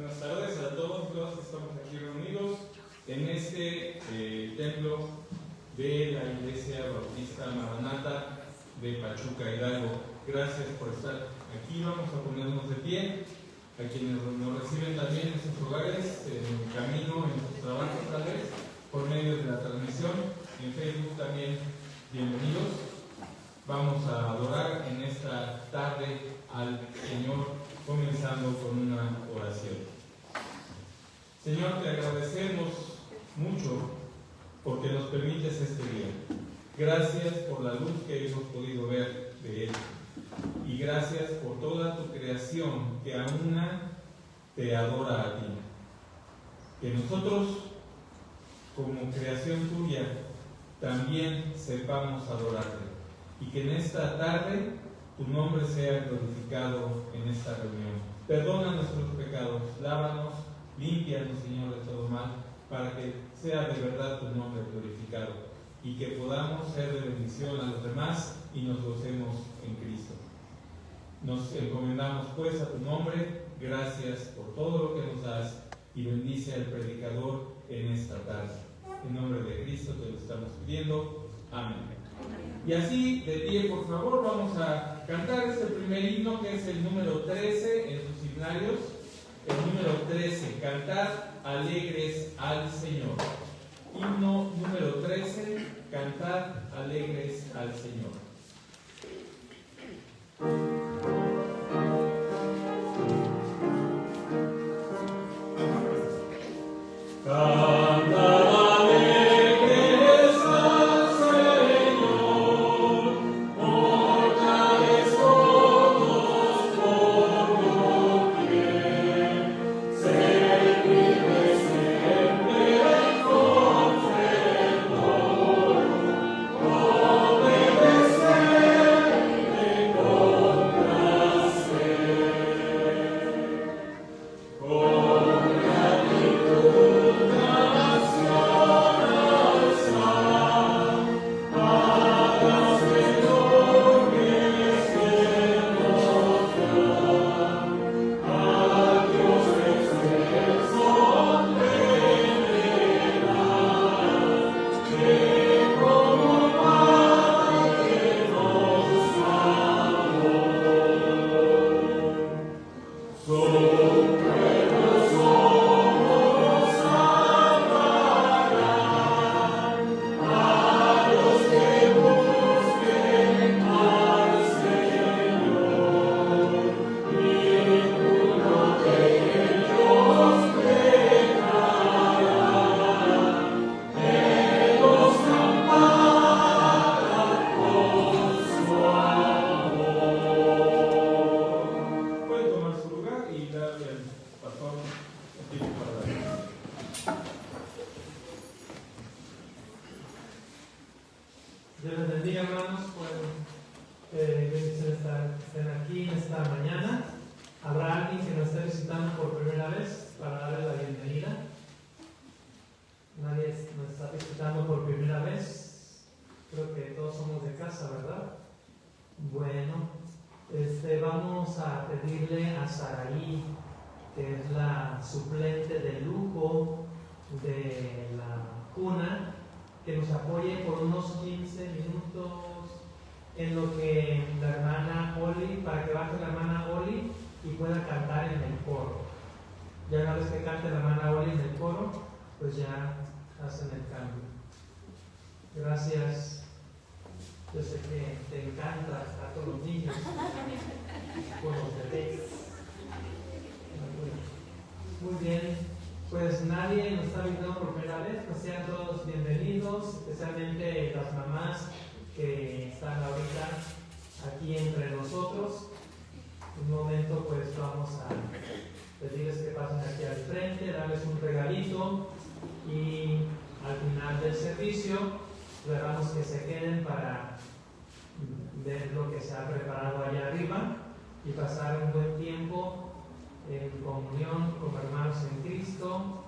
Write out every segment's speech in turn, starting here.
Buenas tardes a todos los que estamos aquí reunidos en este templo de la Iglesia Bautista Maranata de Pachuca, Hidalgo. Gracias por estar aquí. Vamos a ponernos de pie. A quienes nos reciben también en sus hogares, en el camino, en sus trabajos tal vez, por medio de la transmisión, en Facebook también, bienvenidos. Vamos a adorar en esta tarde al Señor, comenzando con una oración. Señor, te agradecemos mucho porque nos permites este día. Gracias por la luz que hemos podido ver de Él. Y gracias por toda tu creación que a una te adora a ti. Que nosotros, como creación tuya, también sepamos adorarte. Y que en esta tarde tu nombre sea glorificado en esta reunión. Perdona nuestros pecados, lávanos, límpianos, Señor, de todo mal, para que sea de verdad tu nombre glorificado y que podamos ser de bendición a los demás y nos gocemos en Cristo. Nos encomendamos pues a tu nombre, gracias por todo lo que nos das y bendice al predicador en esta tarde. En nombre de Cristo te lo estamos pidiendo. Amén. Y así, de pie, por favor, vamos a cantar este primer himno que es el número 13 en sus himnarios. El número 13, Cantad alegres al Señor. Himno número 13, Cantad alegres al Señor. Vamos a pedirle a Saraí, que es la suplente de lujo de la cuna, que nos apoye por unos 15 minutos en lo que la hermana Oli, para que baje la hermana Oli y pueda cantar en el coro. Ya una vez que cante la hermana Oli en el coro, pues ya hacen el cambio. Gracias. Yo sé que te encanta a todos los niños, con los bebés. Muy bien, pues nadie nos está invitando por primera vez, pues sean todos bienvenidos, especialmente las mamás que están ahorita aquí entre nosotros. En un momento pues vamos a pedirles que pasen aquí al frente, darles un regalito y al final del servicio esperamos que se queden para ver lo que se ha preparado allá arriba y pasar un buen tiempo en comunión como hermanos en Cristo.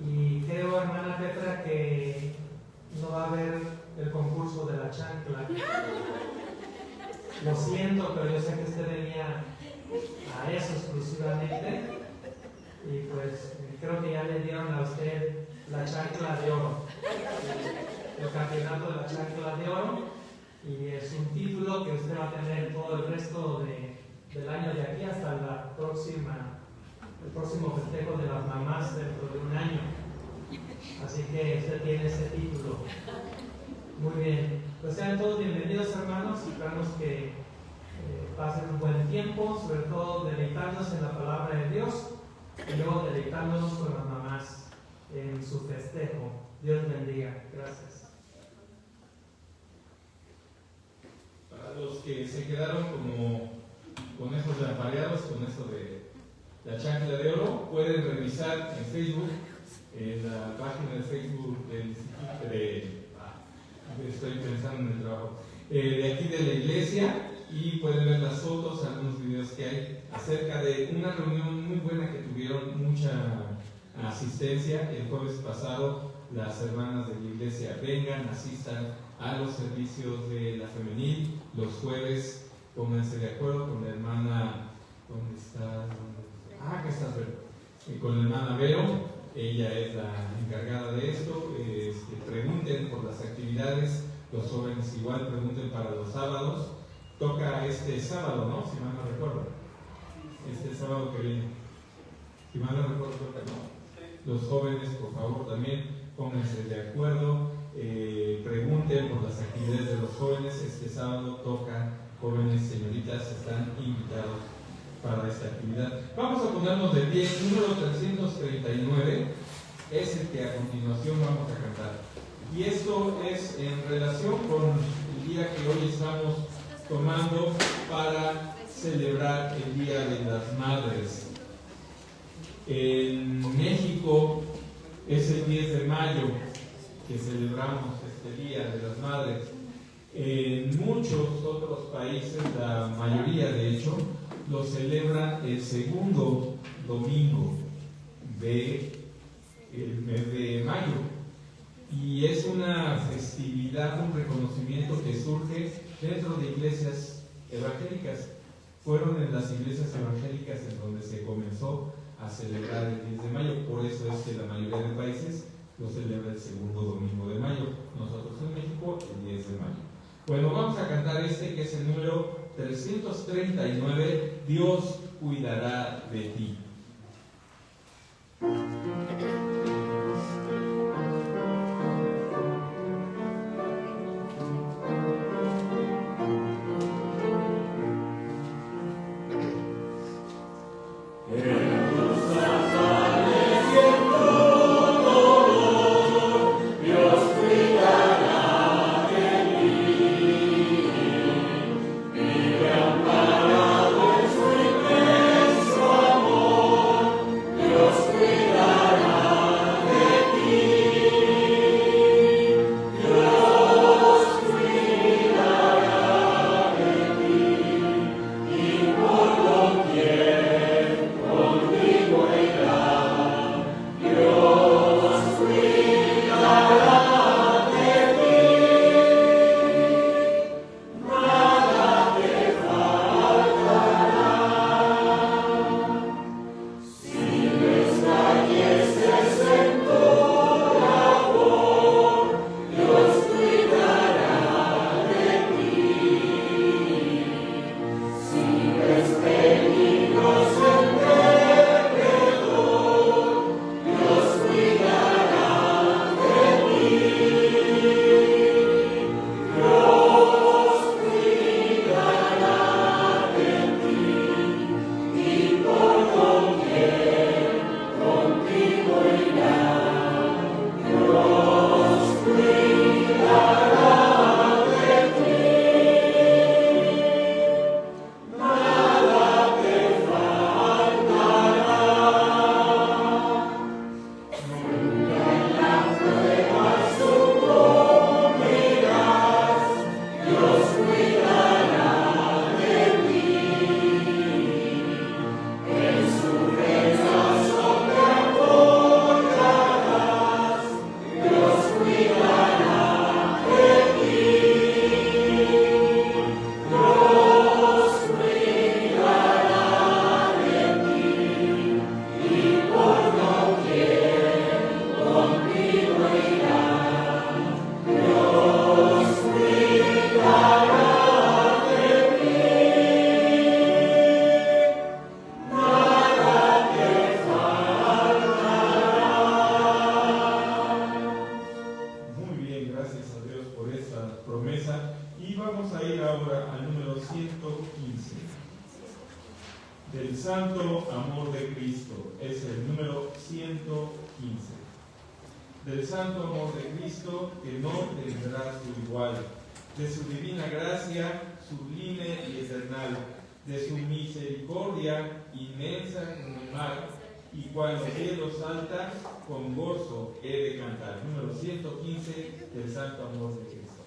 Y creo, hermana Petra, que no va a haber el concurso de la chancla. Lo siento, pero yo sé que usted venía a eso exclusivamente y pues chancla de oro. El campeonato de la chancla de oro. Y es un título que usted va a tener todo el resto del año de aquí hasta el próximo festejo de las mamás dentro de un año. Así que usted tiene ese título. Muy bien. Pues sean todos bienvenidos, hermanos. Esperamos que pasen un buen tiempo, sobre todo deleitándose en la palabra de Dios y luego deleitándonos con las mamás en su festejo. Dios bendiga. Gracias. Para los que se quedaron como conejos de apareados con esto de la chancla de oro, pueden revisar en Facebook, en la página de Facebook del estoy pensando en el trabajo, de aquí de la iglesia, y pueden ver las fotos, algunos videos que hay acerca de una reunión muy buena que tuvieron mucha asistencia el jueves pasado. Las hermanas de la iglesia vengan, asistan a los servicios de la femenil los jueves, pónganse de acuerdo con la hermana, ¿dónde está? Acá está Vero. Con la hermana Vero, ella es la encargada de esto. Pregunten por las actividades, los jóvenes igual pregunten para los sábados. Toca este sábado, ¿no? Si mal no recuerdo. Este sábado que viene. Si mal no recuerdo, toca, ¿no? Los jóvenes, por favor, también pónganse de acuerdo. Pregunten por las actividades de los jóvenes. Este sábado toca jóvenes, señoritas, están invitados para esta actividad. Vamos a ponernos de pie. Número 339 es el que a continuación vamos a cantar. Y esto es en relación con el día que hoy estamos tomando para celebrar el Día de las Madres. En México es el 10 de mayo que celebramos este Día de las Madres. En muchos otros países, la mayoría de hecho, lo celebran el segundo domingo del mes de mayo. Y es una festividad, un reconocimiento que surge dentro de iglesias evangélicas. Fueron en las iglesias evangélicas en donde se comenzó a celebrar el 10 de mayo. Por eso es que la mayoría de países lo celebra el segundo domingo de mayo. Nosotros en México el 10 de mayo. Bueno, vamos a cantar este que es el número 339, Dios cuidará de ti. Dios cuidará Del Santo Amor de Cristo, es el número 115. Del Santo Amor de Cristo, que no tendrá su igual, de su divina gracia, sublime y eternal, de su misericordia inmensa como el mar, y cuando los cielos saltan, con gozo he de cantar. Número 115 del Santo Amor de Cristo.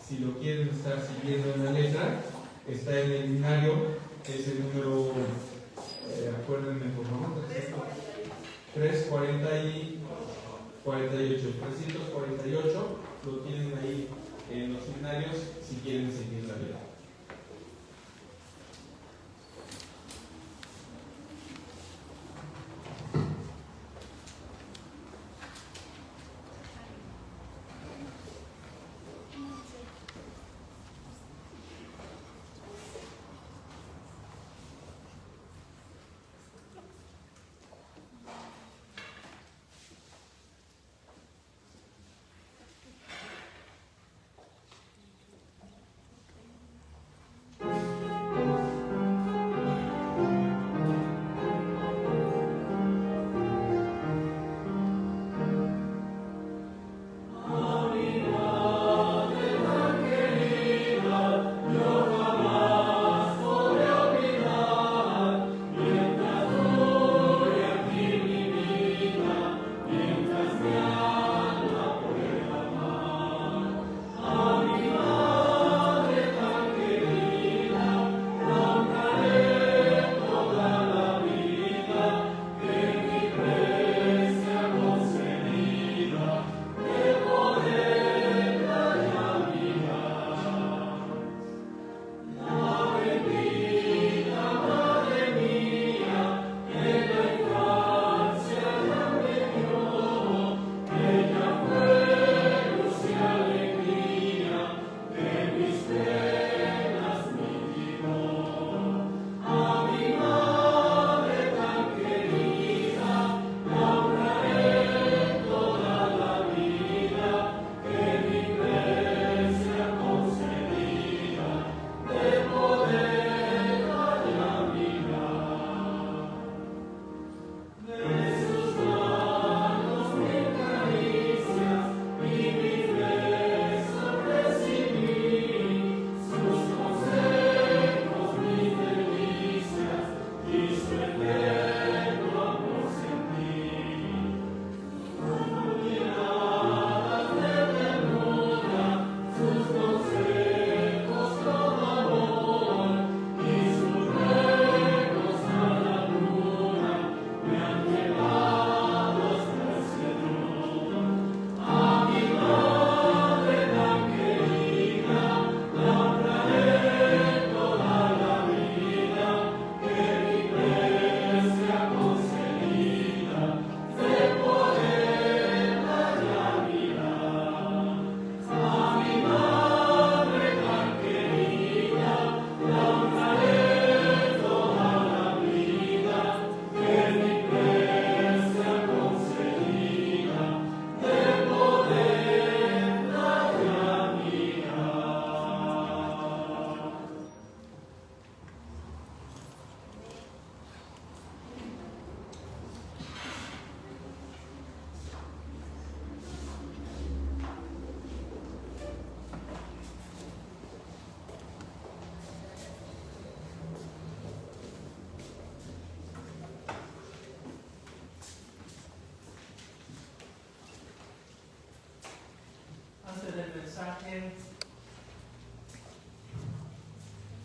si lo quieren estar siguiendo en la letra, está en el binario, es el número, acuérdenme por favor, 348, lo tienen ahí en los binarios si quieren seguir la letra.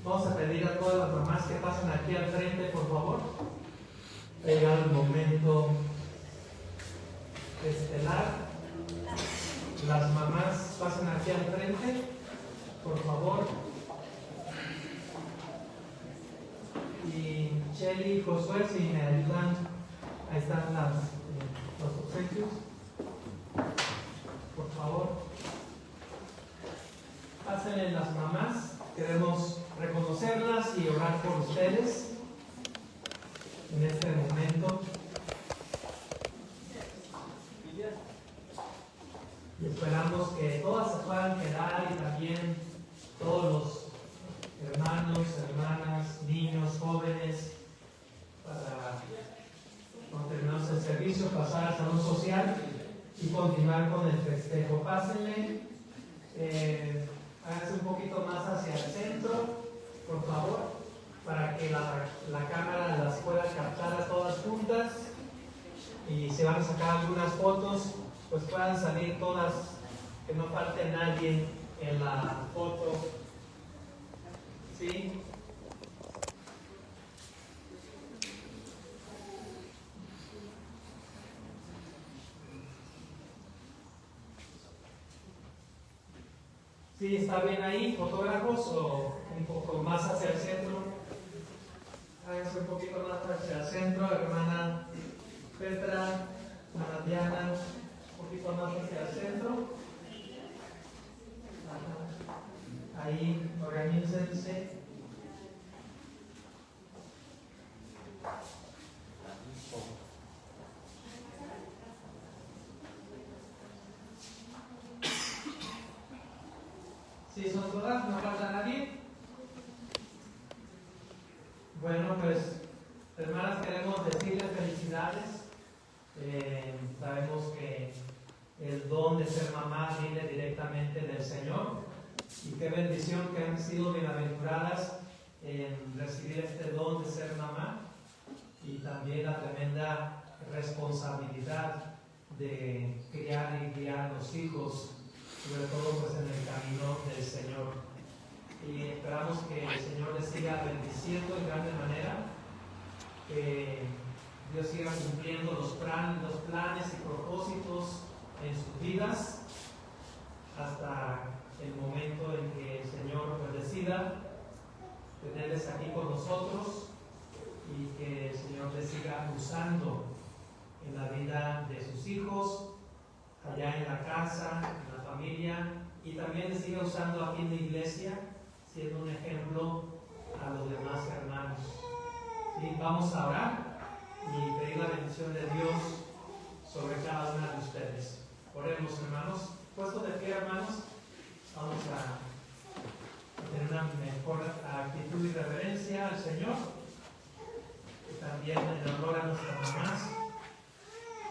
Vamos a pedir a todas las mamás que pasen aquí al frente, por favor. Ha llegado el momento estelar. Las mamás pasen aquí al frente, por favor. Y Shelly y Josué, si me ayudan, ahí están los obsequios. Por favor, pásenle las mamás. Queremos reconocerlas y orar por ustedes en este momento. Y esperamos que todas se puedan quedar y también todos los hermanos, hermanas, niños, jóvenes, para cuando terminamos el servicio pasar al salón social y continuar con el festejo. Pásenle, háganse un poquito más hacia el centro, por favor, para que la cámara las pueda captar a todas juntas, y si van a sacar algunas fotos, pues puedan salir todas, que no falte nadie en la foto. ¿Sí? ¿Sí está bien ahí, fotógrafos, o un poco más hacia el centro? Háganse un poquito más hacia el centro, hermana Petra, hermana Diana, un poquito más hacia el centro. Ajá. Ahí, organícense. ¿Sí son todas? ¿No falta nadie? Bueno, pues, hermanas, queremos decirles felicidades. Sabemos que el don de ser mamá viene directamente del Señor. Y qué bendición que han sido bienaventuradas en recibir este don de ser mamá. Y también la tremenda responsabilidad de criar y guiar a los hijos, sobre todo pues en el camino del Señor. Y esperamos que el Señor les siga bendiciendo en grande manera, que Dios siga cumpliendo los planes y propósitos en sus vidas hasta el momento en que el Señor pues decida tenerles aquí con nosotros y que el Señor les siga usando en la vida de sus hijos, allá en la casa, en la familia, y también les siga usando aquí en la iglesia, siendo un ejemplo a los demás hermanos. ¿Sí? Vamos a orar y pedir la bendición de Dios sobre cada una de ustedes. Oremos, hermanos. Puesto de pie, hermanos, vamos a tener una mejor actitud y reverencia al Señor, y también en honor a nuestras mamás.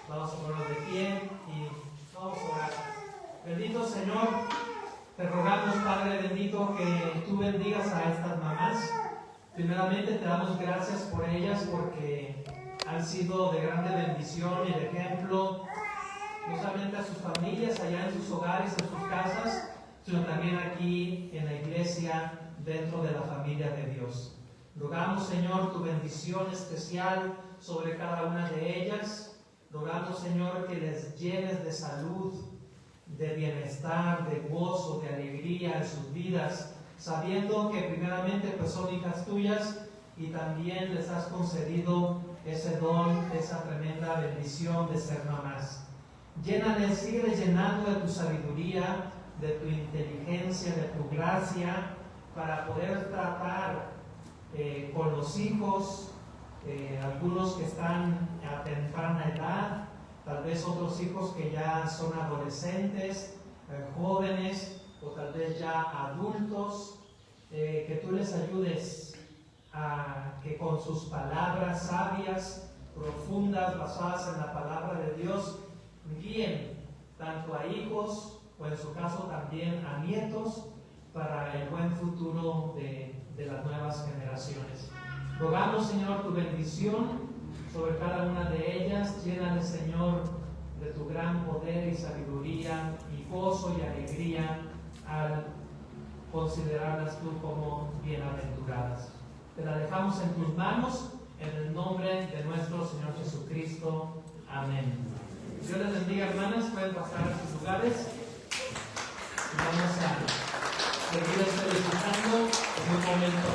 Vamos a ponernos de pie y vamos a orar. Bendito Señor, te rogamos, Padre bendito, que tú bendigas a estas mamás. Primeramente te damos gracias por ellas, porque han sido de grande bendición y de ejemplo, no solamente a sus familias allá en sus hogares, en sus casas, sino también aquí en la iglesia, dentro de la familia de Dios. Rogamos, Señor, tu bendición especial sobre cada una de ellas. Rogamos, Señor, que les llenes de salud, de bienestar, de gozo, de alegría en sus vidas, sabiendo que primeramente pues son hijas tuyas y también les has concedido ese don, esa tremenda bendición de ser mamás. Llénales, sigue llenando de tu sabiduría, de tu inteligencia, de tu gracia, para poder tratar con los hijos, algunos que están a temprana edad, tal vez otros hijos que ya son adolescentes, jóvenes o tal vez ya adultos, que tú les ayudes a que con sus palabras sabias, profundas, basadas en la palabra de Dios, guíen tanto a hijos o en su caso también a nietos para el buen futuro de las nuevas generaciones. Rogamos, Señor, tu bendición sobre cada una de ellas. Llénale, Señor, de tu gran poder y sabiduría y gozo y alegría al considerarlas tú como bienaventuradas. Te la dejamos en tus manos, en el nombre de nuestro Señor Jesucristo. Amén. Dios les bendiga, hermanas. Pueden pasar a sus lugares y vamos a seguir felicitando en un momento.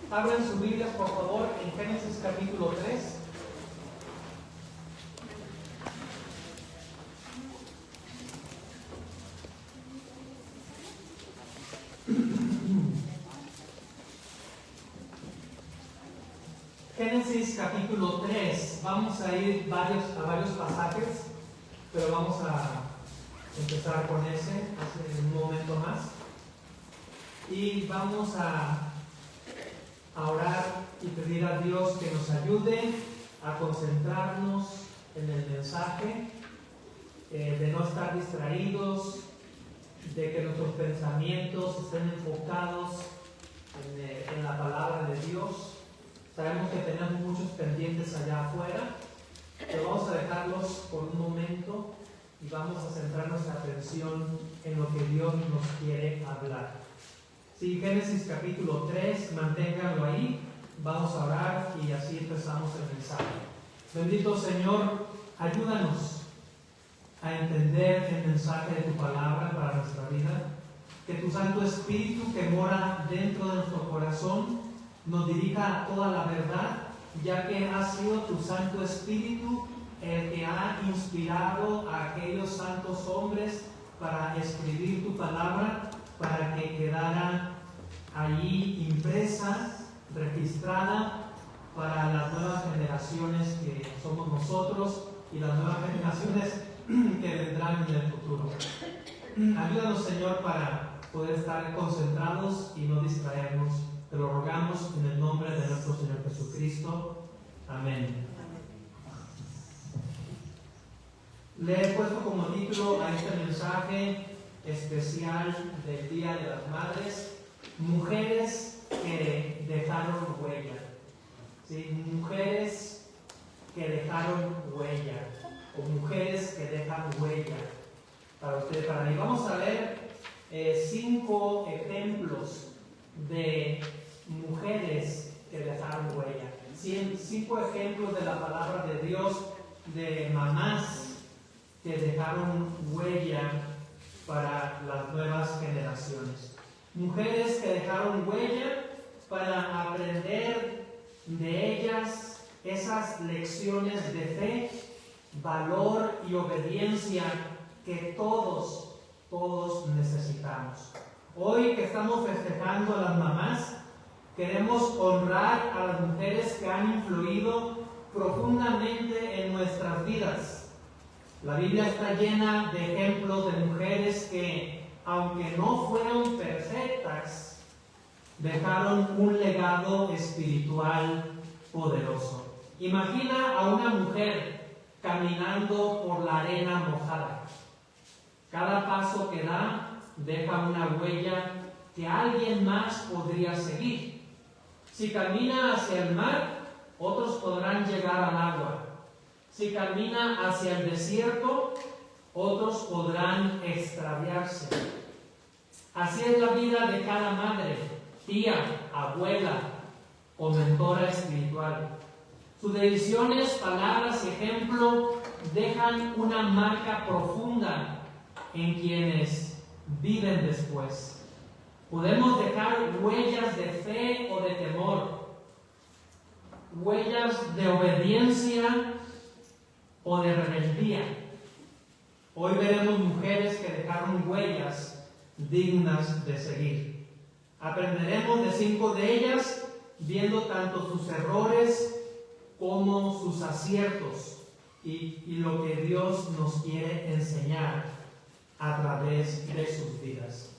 Abran sus Biblias, por favor, en Génesis capítulo 3. Génesis capítulo 3. Vamos a ir a varios pasajes, pero vamos a empezar con ese hace un momento más. Y vamos a orar y pedir a Dios que nos ayude a concentrarnos en el mensaje, de no estar distraídos, de que nuestros pensamientos estén enfocados en la palabra de Dios. Sabemos que tenemos muchos pendientes allá afuera, pero vamos a dejarlos por un momento y vamos a centrar nuestra atención en lo que Dios nos quiere hablar. Sí, Génesis capítulo 3, manténganlo ahí, vamos a orar y así empezamos el mensaje. Bendito Señor, ayúdanos a entender el mensaje de tu palabra para nuestra vida, que tu Santo Espíritu que mora dentro de nuestro corazón nos dirija a toda la verdad, ya que ha sido tu Santo Espíritu el que ha inspirado a aquellos santos hombres para escribir tu palabra, para que quedara allí impresa, registrada para las nuevas generaciones que somos nosotros y las nuevas generaciones que vendrán en el futuro. Ayúdanos, Señor, para poder estar concentrados y no distraernos. Te lo rogamos en el nombre de nuestro Señor Jesucristo. Amén. Le he puesto como título a este mensaje especial del Día de las Madres: mujeres que dejaron huella. ¿Sí? Mujeres que dejaron huella, o mujeres que dejan huella para usted, para mí. Vamos a ver 5 ejemplos de mujeres que dejaron huella. 5 ejemplos de la palabra de Dios de mamás que dejaron huella para las nuevas generaciones. Mujeres que dejaron huella para aprender de ellas esas lecciones de fe, valor y obediencia que todos necesitamos. Hoy que estamos festejando a las mamás, queremos honrar a las mujeres que han influido profundamente en nuestras vidas. La Biblia está llena de ejemplos de mujeres que, aunque no fueron perfectas, dejaron un legado espiritual poderoso. Imagina a una mujer caminando por la arena mojada. Cada paso que da deja una huella que alguien más podría seguir. Si camina hacia el mar, otros podrán llegar al agua. Si camina hacia el desierto, otros podrán extraviarse. Así es la vida de cada madre, tía, abuela o mentora espiritual. Sus decisiones, palabras y ejemplo dejan una marca profunda en quienes viven después. Podemos dejar huellas de fe o de temor, huellas de obediencia o de rebeldía. Hoy veremos mujeres que dejaron huellas dignas de seguir. Aprenderemos de 5 de ellas, viendo tanto sus errores como sus aciertos y lo que Dios nos quiere enseñar a través de sus vidas.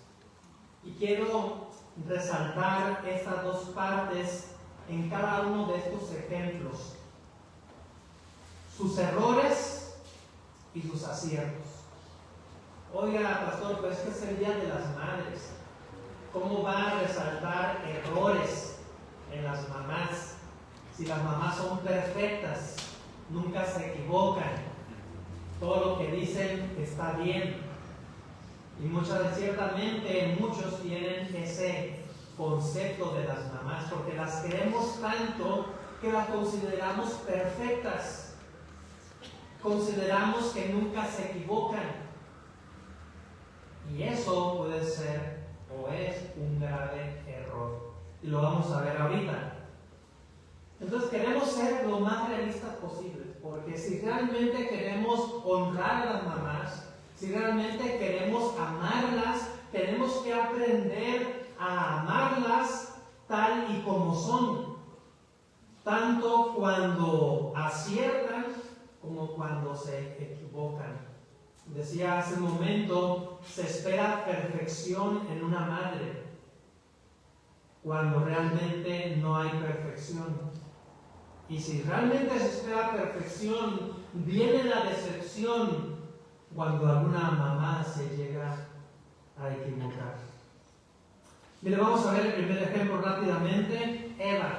Y quiero resaltar estas 2 partes en cada uno de estos ejemplos: sus errores y sus aciertos. Oiga, pastor, pues que es el Día de las Madres. ¿Cómo va a resaltar errores en las mamás? Si las mamás son perfectas, nunca se equivocan, todo lo que dicen está bien. Y ciertamente muchos tienen ese concepto de las mamás, porque las queremos tanto que las consideramos perfectas. Consideramos que nunca se equivocan. Y eso puede ser o es un grave error. Y lo vamos a ver ahorita. Entonces queremos ser lo más realistas posible, porque si realmente queremos honrar a las mamás, si realmente queremos amarlas, tenemos que aprender a amarlas tal y como son, tanto cuando aciertan como cuando se equivocan. Decía hace un momento, se espera perfección en una madre, cuando realmente no hay perfección. Y si realmente se espera perfección, viene la decepción cuando alguna mamá se llega a equivocar. Mire, vamos a ver el primer ejemplo rápidamente. Eva.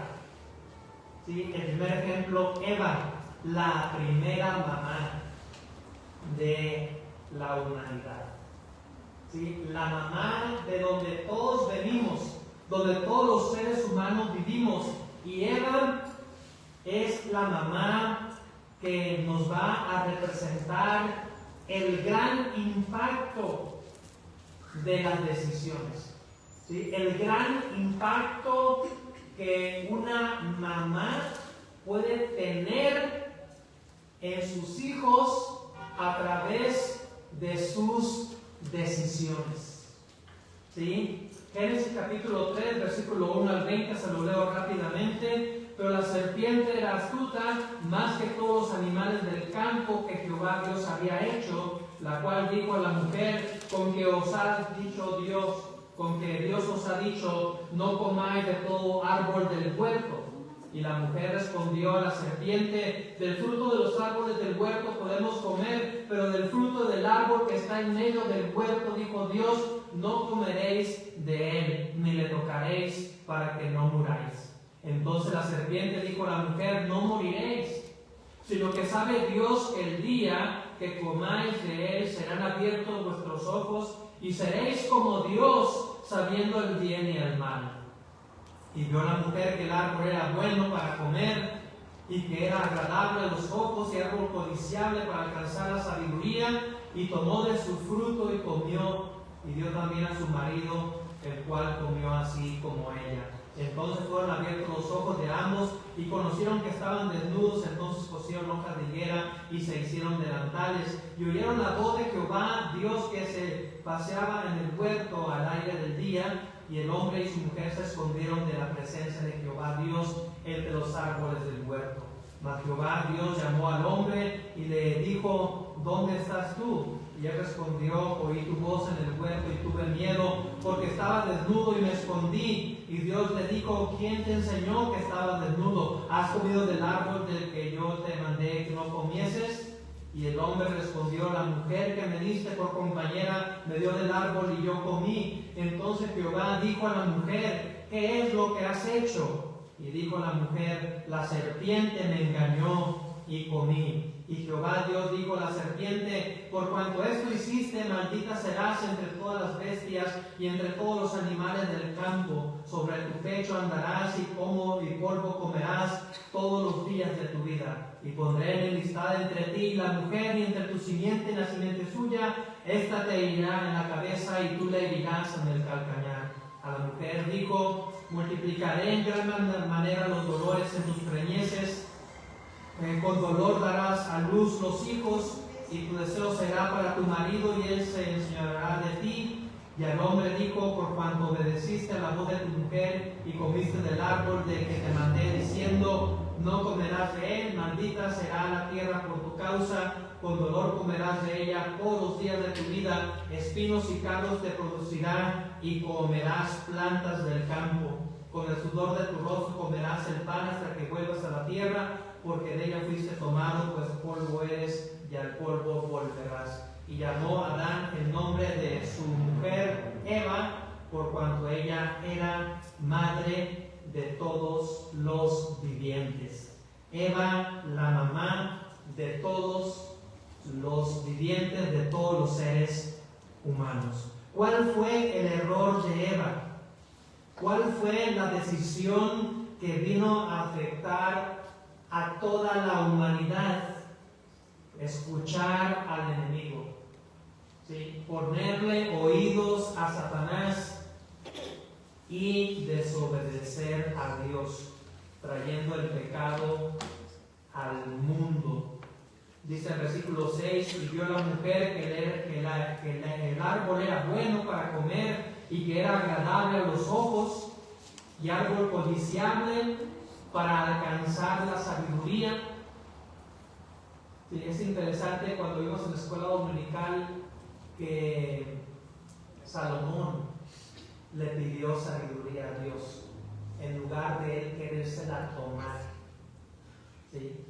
¿Sí? El primer ejemplo, Eva, la primera mamá de la humanidad. ¿Sí? La mamá de donde todos venimos, donde todos los seres humanos vivimos. Y Eva es la mamá que nos va a representar el gran impacto de las decisiones. ¿Sí? El gran impacto que una mamá puede tener en sus hijos a través de sus decisiones. ¿Sí? Génesis capítulo 3, versículo 1 al 20, se lo leo rápidamente. Pero la serpiente era astuta más que todos los animales del campo que Jehová Dios había hecho, la cual dijo a la mujer, con que Dios os ha dicho, no comáis de todo árbol del huerto. Y la mujer respondió a la serpiente, del fruto de los árboles del huerto podemos comer, pero del fruto del árbol que está en medio del huerto, dijo Dios, no comeréis de él, ni le tocaréis para que no muráis. Entonces la serpiente dijo a la mujer, no moriréis, sino que sabe Dios que el día que comáis de él serán abiertos vuestros ojos y seréis como Dios, sabiendo el bien y el mal. Y vio la mujer que el árbol era bueno para comer y que era agradable a los ojos y árbol codiciable para alcanzar la sabiduría, y tomó de su fruto y comió, y dio también a su marido, el cual comió así como ella. Entonces fueron abiertos los ojos de ambos y conocieron que estaban desnudos. Entonces cosieron hojas de higuera y se hicieron delantales. Y oyeron la voz de Jehová Dios que se paseaba en el huerto al aire del día. Y el hombre y su mujer se escondieron de la presencia de Jehová Dios entre los árboles del huerto. Mas Jehová Dios llamó al hombre y le dijo, ¿dónde estás tú? Y él respondió, oí tu voz en el huerto y tuve miedo, porque estaba desnudo y me escondí. Y Dios le dijo, ¿quién te enseñó que estabas desnudo? ¿Has comido del árbol del que yo te mandé que no comieses? Y el hombre respondió, la mujer que me diste por compañera me dio del árbol y yo comí. Entonces Jehová dijo a la mujer, ¿qué es lo que has hecho? Y dijo la mujer, la serpiente me engañó y comí. Y Jehová Dios dijo a la serpiente, por cuanto esto hiciste, maldita serás entre todas las bestias y entre todos los animales del campo. Sobre tu pecho andarás y polvo comerás todos los días de tu vida. Y pondré enemistad entre ti y la mujer, y entre tu simiente y la simiente suya. Esta te herirá en la cabeza y tú le herirás en el calcañar. A la mujer dijo, multiplicaré en gran manera los dolores en tus preñeces. Con dolor darás a luz los hijos, y tu deseo será para tu marido, y él se enseñoreará de ti. Y al hombre dijo, por cuanto obedeciste a la voz de tu mujer, y comiste del árbol de que te mandé, diciendo, no comerás de él, maldita será la tierra por tu causa, con dolor comerás de ella todos los días de tu vida, espinos y cardos te producirá, y comerás plantas del campo. Con el sudor de tu rostro comerás el pan hasta que vuelvas a la tierra, porque de ella fuiste tomado, pues polvo eres, y al polvo volverás. Y llamó a Adán el nombre de su mujer Eva, por cuanto ella era madre de todos los vivientes. Eva, la mamá de todos los vivientes, de todos los seres humanos. ¿Cuál fue el error de Eva? ¿Cuál fue la decisión que vino a afectar a toda la humanidad? Escuchar al enemigo, ¿sí? Ponerle oídos a Satanás y desobedecer a Dios, trayendo el pecado al mundo. Dice el versículo 6, y vio la mujer que el árbol era bueno para comer y que era agradable a los ojos y árbol codiciable para alcanzar la sabiduría, Sí, es interesante cuando vimos en la escuela dominical que Salomón le pidió sabiduría a Dios en lugar de él querérsela tomar. ¿Sí?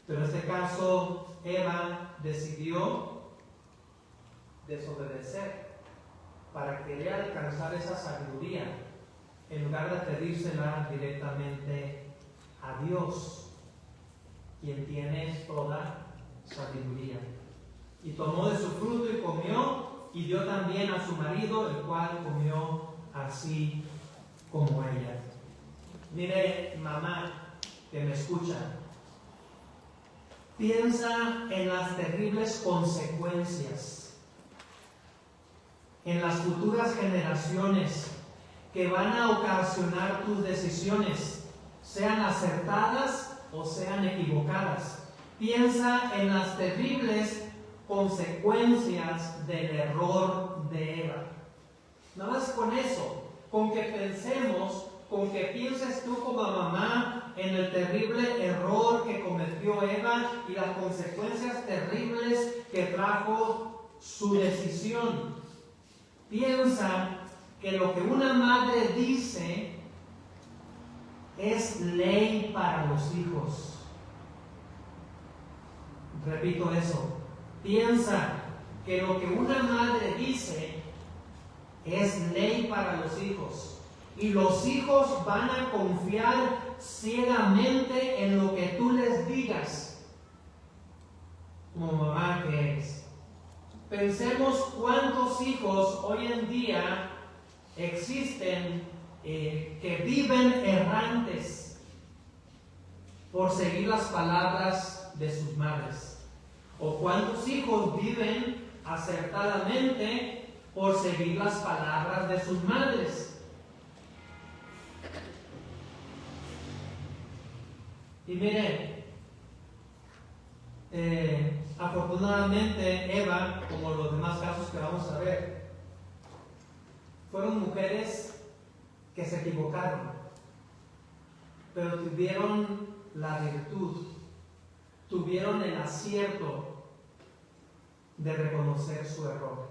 Pero en este caso, Eva decidió desobedecer para querer alcanzar esa sabiduría en lugar de pedírsela directamente a Dios, quien tiene toda sabiduría. Y tomó de su fruto y comió, y dio también a su marido, el cual comió así como ella. Mire, mamá que me escucha, piensa en las terribles consecuencias, en las futuras generaciones que van a ocasionar tus decisiones, sean acertadas o sean equivocadas. Piensa en las terribles consecuencias del error de Eva. Nada más con eso, con que pensemos, con que pienses tú como mamá en el terrible error que cometió Eva y las consecuencias terribles que trajo su decisión. Piensa que lo que una madre dice es ley para los hijos. Repito eso. Piensa que lo que una madre dice es ley para los hijos. Y los hijos van a confiar ciegamente en lo que tú les digas, como mamá que eres. Pensemos cuántos hijos hoy en día existen que viven errantes por seguir las palabras de sus madres. O cuántos hijos viven acertadamente por seguir las palabras de sus madres. Y miren, afortunadamente Eva, como los demás casos que vamos a ver, fueron mujeres que se equivocaron, pero tuvieron la virtud, tuvieron el acierto de reconocer su error.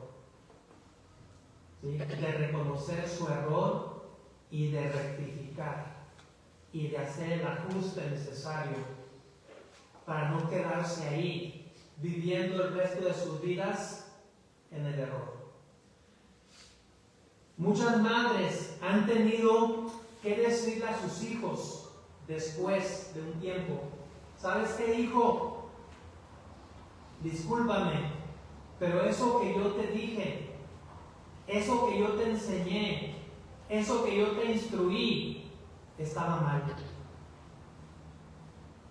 ¿Sí? De reconocer su error y de rectificar y de hacer el ajuste necesario para no quedarse ahí viviendo el resto de sus vidas en el error. Muchas madres han tenido que decirle a sus hijos después de un tiempo: ¿sabes qué, hijo? Discúlpame, pero eso que yo te dije, eso que yo te enseñé, eso que yo te instruí, estaba mal.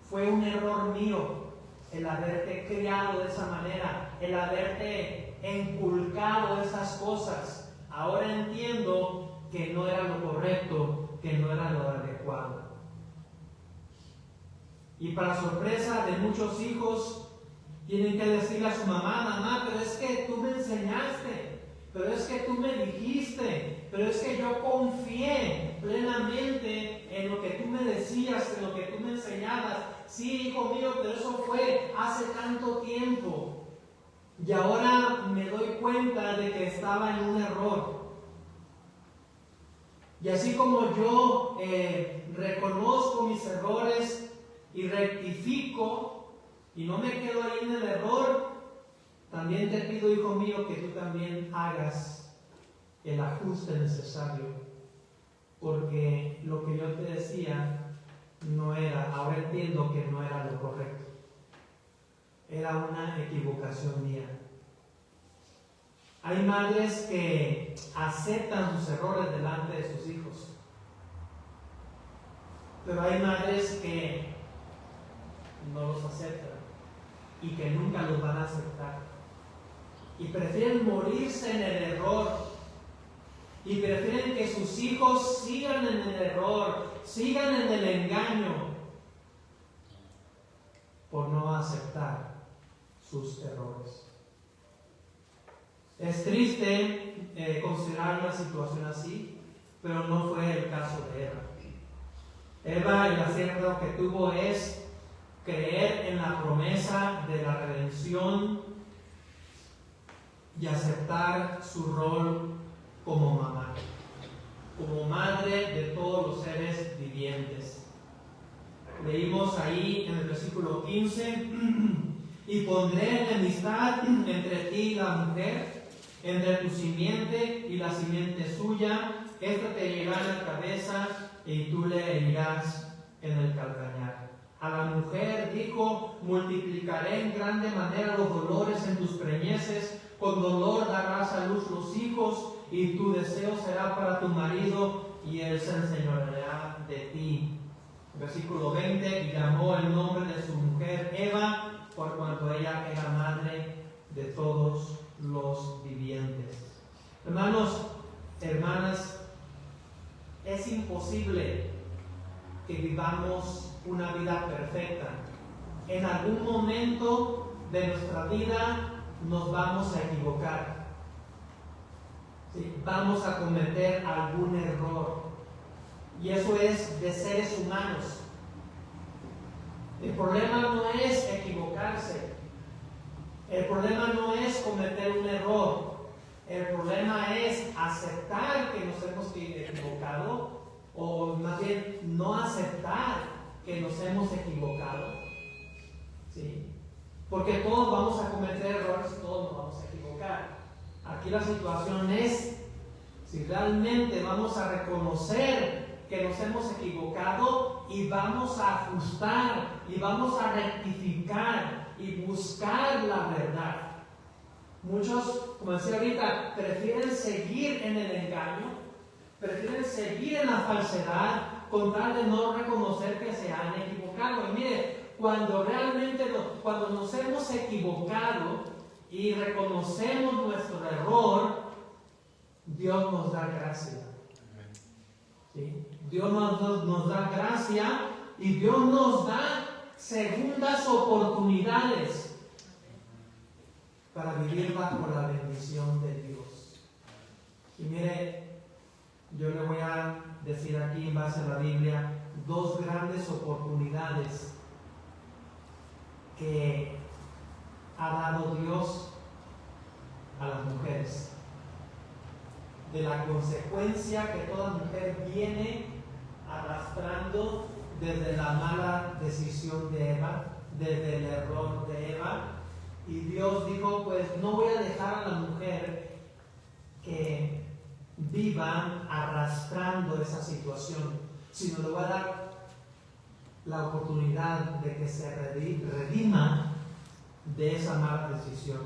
Fue un error mío el haberte criado de esa manera, el haberte inculcado esas cosas. Ahora entiendo que no era lo correcto, que no era lo adecuado. Y para sorpresa de muchos hijos, tienen que decirle a su mamá: mamá, pero es que tú me enseñaste, pero es que tú me dijiste, pero es que yo confié plenamente en lo que tú me decías, en lo que tú me enseñabas. Sí, hijo mío, pero eso fue hace tanto tiempo. Y ahora me doy cuenta de que estaba en un error. Y así como yo reconozco mis errores y rectifico y no me quedo ahí en el error, también te pido, hijo mío, que tú también hagas el ajuste necesario, porque lo que yo te decía no era, ahora entiendo que no era lo correcto, era una equivocación mía. Hay madres que aceptan sus errores delante de sus hijos, pero hay madres que no los aceptan y que nunca los van a aceptar y prefieren morirse en el error y prefieren que sus hijos sigan en el error, sigan en el engaño, por no aceptar sus errores. Es triste considerar una situación así, pero no fue el caso de Eva. Eva, el acierto que tuvo es creer en la promesa de la redención y aceptar su rol como mamá, como madre de todos los seres vivientes. Leímos ahí en el versículo 15, y pondré enemistad entre ti y la mujer, entre tu simiente y la simiente suya, esta te herirá en la cabeza y tú le herirás en el calcañar. A la mujer dijo, multiplicaré en grande manera los dolores en tus preñeces, con dolor darás a luz los hijos, y tu deseo será para tu marido, y él se enseñoreará de ti. Versículo 20, y llamó el nombre de su mujer Eva, por cuanto ella era madre de todos los vivientes. Hermanos, hermanas, es imposible que vivamos una vida perfecta. En algún momento de nuestra vida nos vamos a equivocar. ¿Sí? Vamos a cometer algún error. Y eso es de seres humanos. El problema no es equivocarse. El problema no es cometer un error. El problema es aceptar que nos hemos equivocado, o más bien no aceptar que nos hemos equivocado. ¿Sí? Porque todos vamos a cometer errores, todos nos vamos a equivocar. Aquí la situación es si realmente vamos a reconocer que nos hemos equivocado y vamos a ajustar y vamos a rectificar y buscar la verdad. Muchos, como decía ahorita, prefieren seguir en el engaño, prefieren seguir en la falsedad con tal de no reconocer que se han equivocado. Y mire, cuando realmente cuando nos hemos equivocado y reconocemos nuestro error, Dios nos da gracia. ¿Sí? Dios nos da gracia y Dios nos da segundas oportunidades para vivir bajo la bendición de Dios. Y mire, yo le voy a decir aquí en base a la Biblia dos grandes oportunidades que ha dado Dios a las mujeres, de la consecuencia que toda mujer viene arrastrando desde la mala decisión de Eva, desde el error de Eva. Y Dios dijo, pues no voy a dejar a la mujer que viva arrastrando esa situación, sino le voy a dar la oportunidad de que se redima de esa mala decisión.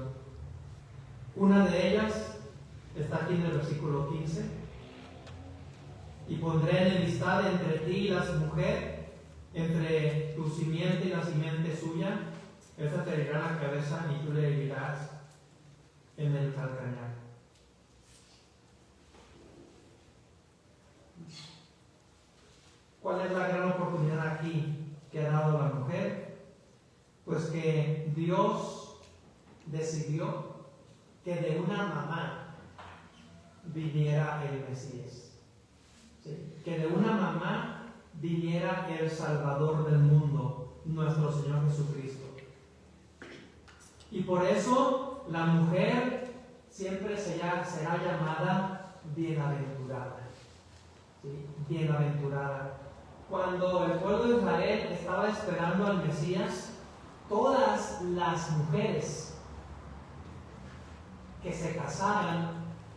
Una de ellas está aquí en el versículo 15. Y pondré enemistad entre ti y la mujer, entre tu simiente y la simiente suya. Esta te herirá la cabeza y tú le herirás en el calcañar. ¿Cuál es la gran oportunidad aquí que ha dado la mujer? Pues que Dios decidió que de una mamá viniera el Mesías. ¿Sí? Que de una mamá viniera el Salvador del mundo, nuestro Señor Jesucristo. Y por eso la mujer siempre será llamada bienaventurada. ¿Sí? Bienaventurada. Cuando el pueblo de Israel estaba esperando al Mesías, todas las mujeres que se casaban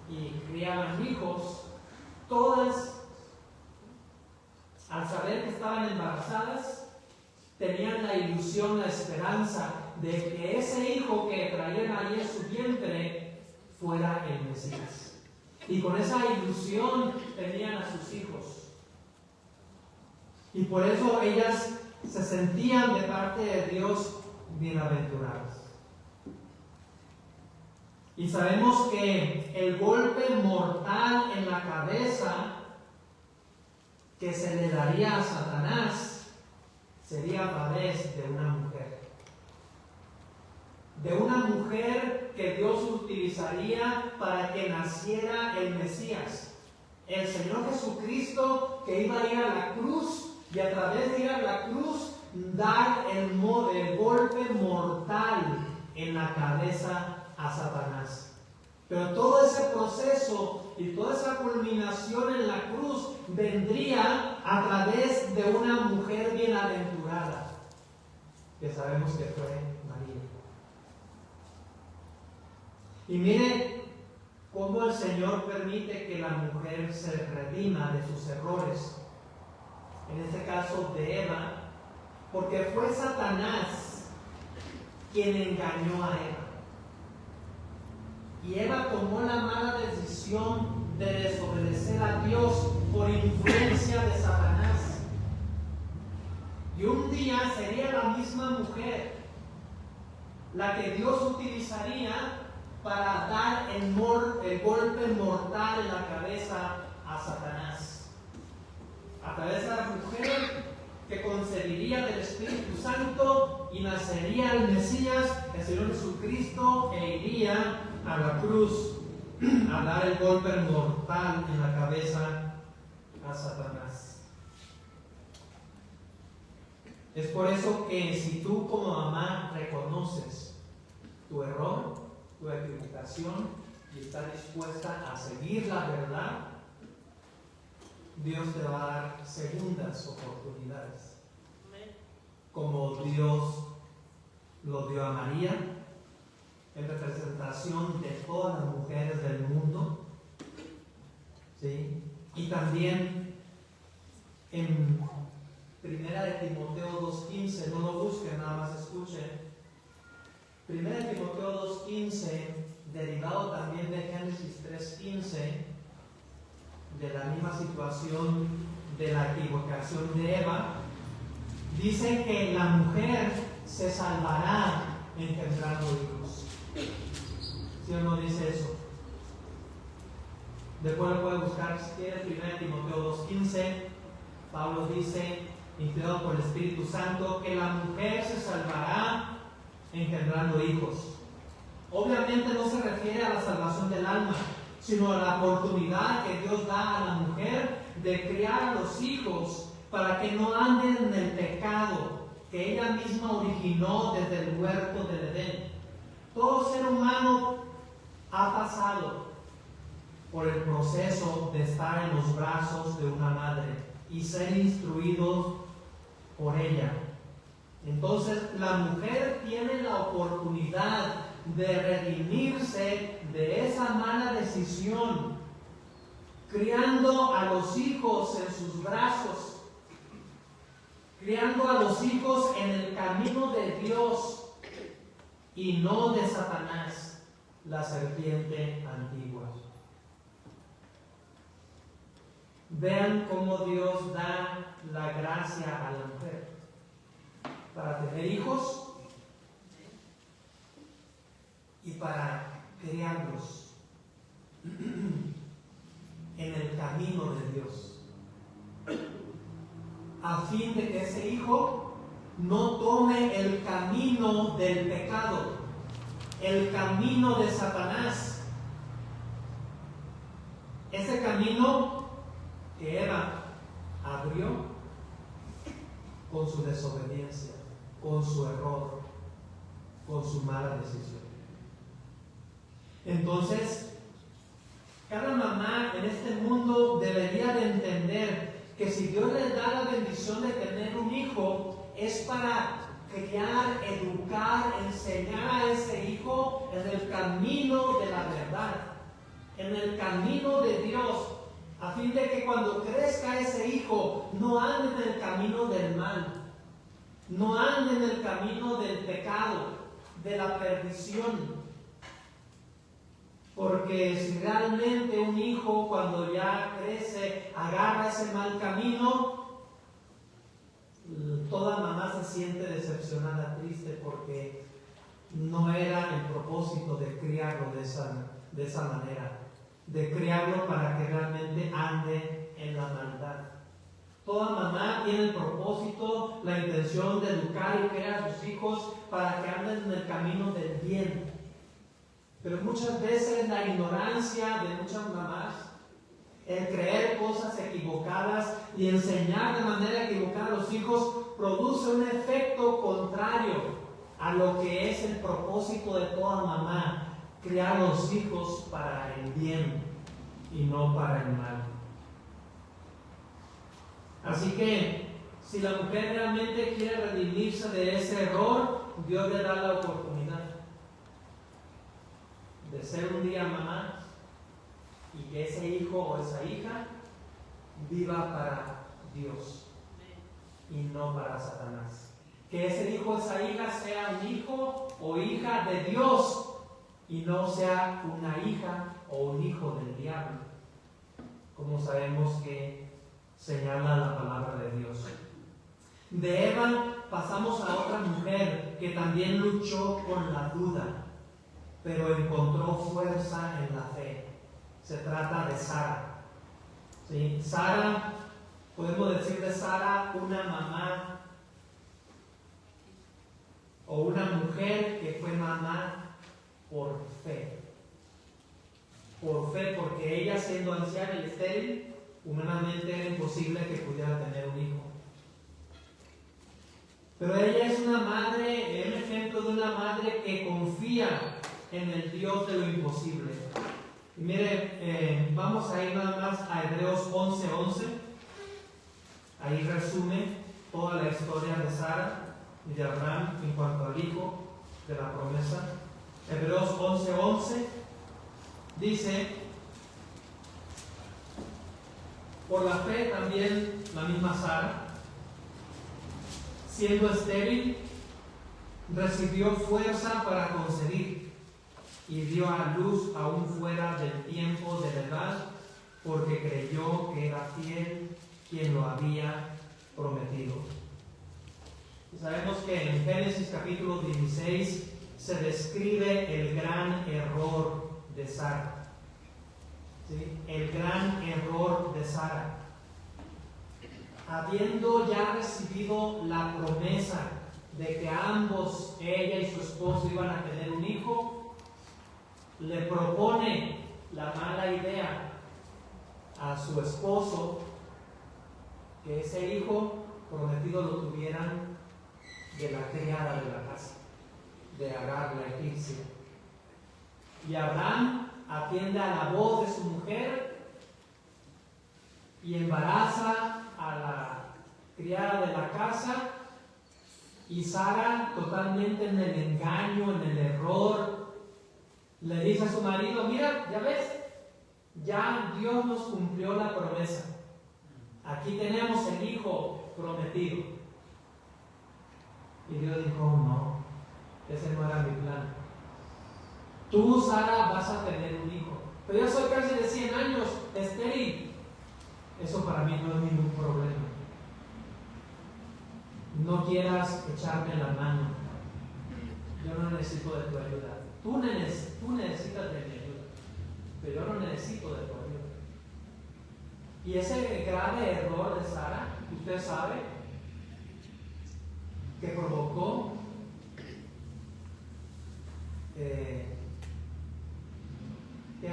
y criaban hijos, todas, al saber que estaban embarazadas, tenían la ilusión, la esperanza de que ese hijo que traían ahí en su vientre fuera el Mesías. Y con esa ilusión tenían a sus hijos. Y por eso ellas se sentían de parte de Dios bienaventuradas. Y sabemos que el golpe mortal en la cabeza que se le daría a Satanás sería a través de una mujer. De una mujer que Dios utilizaría para que naciera el Mesías. El Señor Jesucristo, que iba a ir a la cruz, y a través de ir a la cruz dar el golpe mortal en la cabeza a Satanás. Pero todo ese proceso y toda esa culminación en la cruz vendría a través de una mujer bienaventurada, que sabemos que fue María. Y mire cómo el Señor permite que la mujer se redima de sus errores, en este caso de Eva, porque fue Satanás quien engañó a Eva. Y Eva tomó la mala decisión de desobedecer a Dios por influencia de Satanás. Y un día sería la misma mujer la que Dios utilizaría para dar el golpe mortal en la cabeza a Satanás. A través de la mujer que concebiría del Espíritu Santo y nacería el Mesías, el Señor Jesucristo, e iría a la cruz a dar el golpe mortal en la cabeza a Satanás. Es por eso que si tú como mamá reconoces tu error, tu equivocación y estás dispuesta a seguir la verdad, Dios te va a dar segundas oportunidades. Como Dios lo dio a María, en representación de todas las mujeres del mundo, ¿sí? Y también en 1 Timoteo 2:15, no lo busquen, nada más escuchen. 1 Timoteo 2:15, derivado también de Génesis 3:15, de la misma situación de la equivocación de Eva, dice que la mujer se salvará engendrando hijos. ¿Sí o no dice eso? Después lo puede buscar si quiere. 1 Timoteo 2:15, Pablo dice, inspirado por el Espíritu Santo, que la mujer se salvará engendrando hijos. Obviamente no se refiere a la salvación del alma, sino a la oportunidad que Dios da a la mujer de criar a los hijos para que no anden en el pecado que ella misma originó desde el huerto del Edén. Todo ser humano ha pasado por el proceso de estar en los brazos de una madre y ser instruidos por ella. Entonces la mujer tiene la oportunidad de redimirse de esa mala decisión, criando a los hijos en sus brazos, criando a los hijos en el camino de Dios y no de Satanás, la serpiente antigua. Vean cómo Dios da la gracia a la mujer para tener hijos y para criarlos en el camino de Dios, a fin de que ese hijo no tome el camino del pecado, el camino de Satanás, ese camino que Eva abrió con su desobediencia, con su error, con su mala decisión. Entonces, cada mamá en este mundo debería de entender que si Dios le da la bendición de tener un hijo, es para criar, educar, enseñar a ese hijo en el camino de la verdad, en el camino de Dios, a fin de que cuando crezca ese hijo no ande en el camino del mal, no ande en el camino del pecado, de la perdición. Porque si realmente un hijo cuando ya crece agarra ese mal camino, toda mamá se siente decepcionada, triste, porque no era el propósito de criarlo de esa manera, de criarlo para que realmente ande en la maldad. Toda mamá tiene el propósito, la intención de educar y criar a sus hijos para que anden en el camino del bien. Pero muchas veces la ignorancia de muchas mamás, el creer cosas equivocadas y enseñar de manera equivocada a los hijos, produce un efecto contrario a lo que es el propósito de toda mamá: criar a los hijos para el bien y no para el mal. Así que si la mujer realmente quiere redimirse de ese error, Dios le da la oportunidad de ser un día mamá y que ese hijo o esa hija viva para Dios y no para Satanás. Que ese hijo o esa hija sea un hijo o hija de Dios y no sea una hija o un hijo del diablo, como sabemos que señala la palabra de Dios. De Eva pasamos a otra mujer que también luchó con la duda, pero encontró fuerza en la fe. Se trata de Sara. ¿Sí? Sara, podemos decir de Sara una mamá o una mujer que fue mamá por fe. Por fe, porque ella, siendo anciana y estéril, humanamente era imposible que pudiera tener un hijo. Pero ella es una madre, es un ejemplo de una madre que confía en el Dios de lo imposible. Y mire, vamos a ir nada más a Hebreos 11:11. Ahí resume toda la historia de Sara y de Abraham en cuanto al hijo de la promesa. Hebreos 11:11 dice: por la fe también la misma Sara, siendo estéril, recibió fuerza para concebir y dio a luz aún fuera del tiempo de la edad, porque creyó que era fiel quien lo había prometido. Y sabemos que en Génesis capítulo 16 se describe el gran error de Sara. ¿Sí? El gran error de Sara. Habiendo ya recibido la promesa de que ambos, ella y su esposo, iban a tener un hijo, le propone la mala idea a su esposo que ese hijo prometido lo tuvieran de la criada de la casa, de Agar la egipcia. Y Abraham atiende a la voz de su mujer y embaraza a la criada de la casa, y Sara, totalmente en el engaño, en el error, le dice a su marido: mira, ya ves, ya Dios nos cumplió la promesa, aquí tenemos el hijo prometido. Y Dios dijo: no, ese no era mi plan. Tú, Sara, vas a tener un hijo, pero yo soy casi de 100 años, estéril. Eso para mí no es ningún problema. No quieras echarme la mano. Yo no necesito de tu ayuda. Tú necesitas de mi ayuda, pero yo no necesito de tu ayuda. Y ese grave error de Sara, usted sabe, que provocó que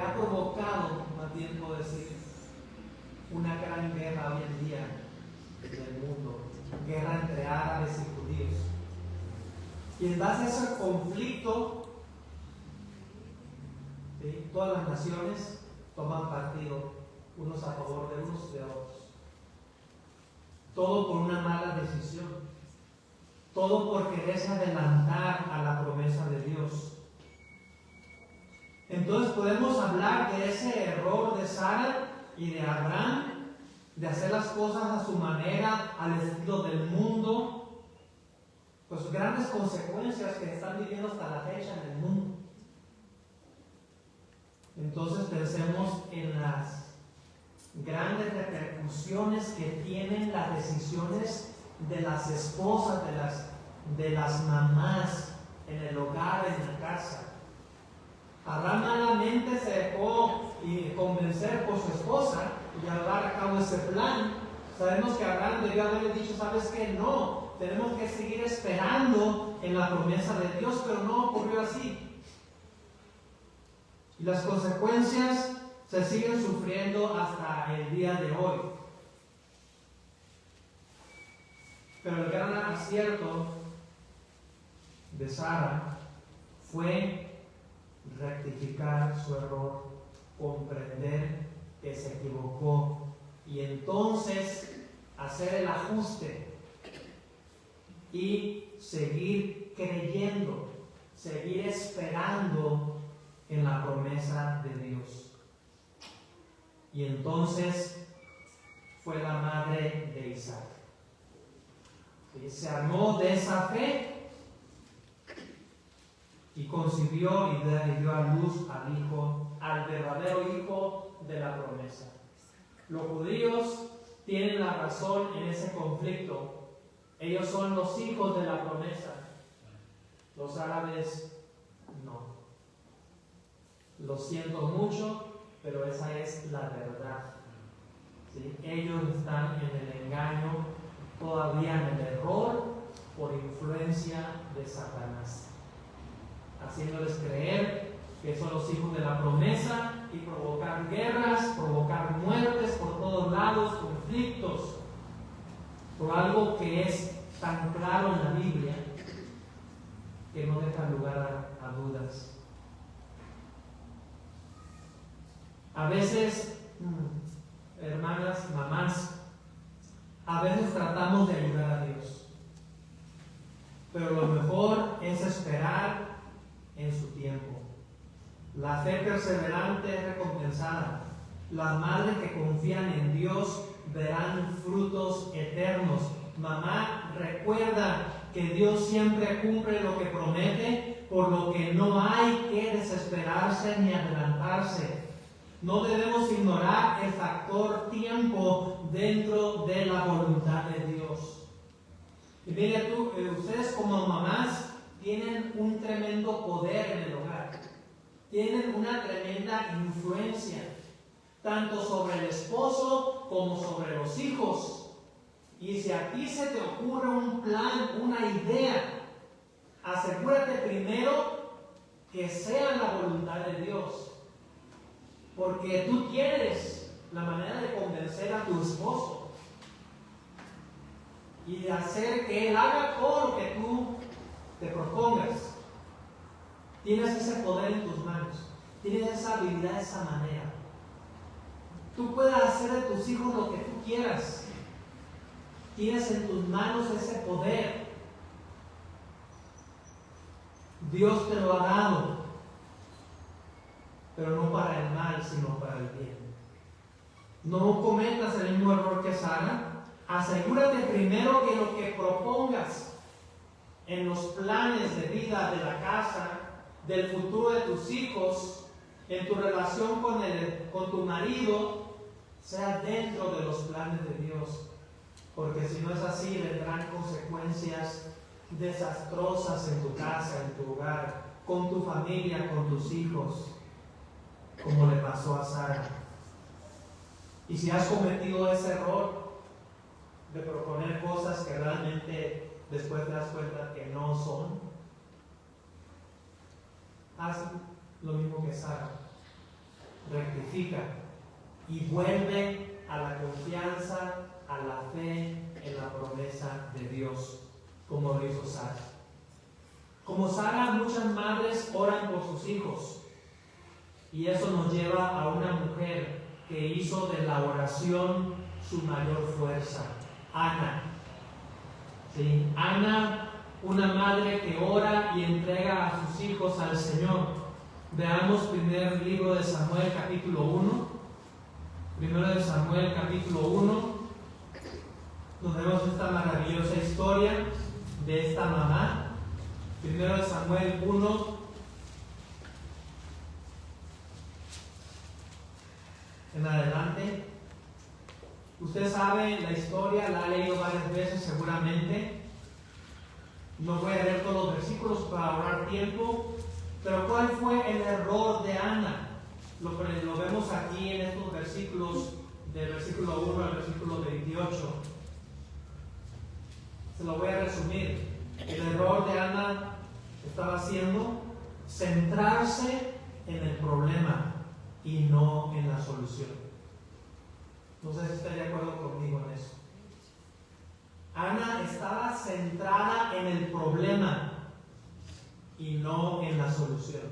ha provocado, más bien puedo decir, una gran guerra hoy en día en el mundo, guerra entre árabes y judíos. Y en base a ese conflicto, ¿sí?, todas las naciones toman partido, unos a favor de unos y de otros. Todo por una mala decisión, todo por quererse adelantar a la promesa de Dios. Entonces podemos hablar de ese error de Sara y de Abraham, de hacer las cosas a su manera, al estilo del mundo, pues grandes consecuencias que están viviendo hasta la fecha en el mundo. Entonces pensemos en las grandes repercusiones que tienen las decisiones de las esposas, de las mamás en el hogar, en la casa. Abraham malamente se dejó convencer por su esposa y llevar a cabo ese plan. Sabemos que Abraham debió haberle dicho: sabes que no, tenemos que seguir esperando en la promesa de Dios, pero no ocurrió así. Y las consecuencias se siguen sufriendo hasta el día de hoy. Pero el gran acierto de Sara fue rectificar su error, comprender que se equivocó y entonces hacer el ajuste y seguir creyendo, seguir esperando en la promesa de Dios. Y entonces fue la madre de Isaac. Y se armó de esa fe y concibió y dio a luz al hijo, al verdadero hijo de la promesa. Los judíos tienen la razón en ese conflicto. Ellos son los hijos de la promesa. Los árabes no. Lo siento mucho, pero esa es la verdad. ¿Sí? Ellos están en el engaño, todavía en el error, por influencia de Satanás, haciéndoles creer que son los hijos de la promesa y provocar guerras, provocar muertes por todos lados, conflictos, por algo que es tan claro en la Biblia que no deja lugar a dudas. A veces, hermanas, mamás, a veces tratamos de ayudar a Dios, pero lo mejor es esperar en su tiempo. La fe perseverante es recompensada. Las madres que confían en Dios verán frutos eternos. Mamá, recuerda que Dios siempre cumple lo que promete, por lo que no hay que desesperarse ni adelantarse. No debemos ignorar el factor tiempo dentro de la voluntad de Dios. Y mire tú, ustedes como mamás tienen un tremendo poder en el hogar. Tienen una tremenda influencia, tanto sobre el esposo como sobre los hijos. Y si a ti se te ocurre un plan, una idea, asegúrate primero que sea la voluntad de Dios. Porque tú tienes la manera de convencer a tu esposo y de hacer que él haga todo lo que tú te propongas. Tienes ese poder en tus manos, tienes esa habilidad de esa manera. Tú puedes hacer de tus hijos lo que tú quieras. Tienes en tus manos ese poder. Dios te lo ha dado, pero no para el mal, sino para el bien. No cometas el mismo error que Sara. Asegúrate primero que lo que propongas en los planes de vida de la casa, del futuro de tus hijos, en tu relación con tu marido, sea dentro de los planes de Dios. Porque si no es así, vendrán consecuencias desastrosas en tu casa, en tu hogar, con tu familia, con tus hijos, como le pasó a Sara. Y si has cometido ese error de proponer cosas que realmente después te das cuenta que no son, haz lo mismo que Sara. Rectifica y vuelve a la confianza, a la fe en la promesa de Dios, como lo hizo Sara. Como Sara, muchas madres oran por sus hijos, y eso nos lleva a una mujer que hizo de la oración su mayor fuerza, Ana. ¿Sí? Ana, una madre que ora y entrega a sus hijos al Señor. Veamos primer libro de Samuel, capítulo 1. Primero de Samuel, capítulo 1. Nos vemos esta maravillosa historia de esta mamá. Primero de Samuel 1. En adelante. Usted sabe la historia, la ha leído varias veces seguramente. No voy a leer todos los versículos para ahorrar tiempo. Pero ¿cuál fue el error de Ana? Lo vemos aquí en estos versículos, del versículo 1 al versículo 28. Se lo voy a resumir. El error de Ana estaba haciendo centrarse en el problema y no en la solución. No sé si está de acuerdo conmigo en eso. Ana estaba centrada en el problema y no en la solución.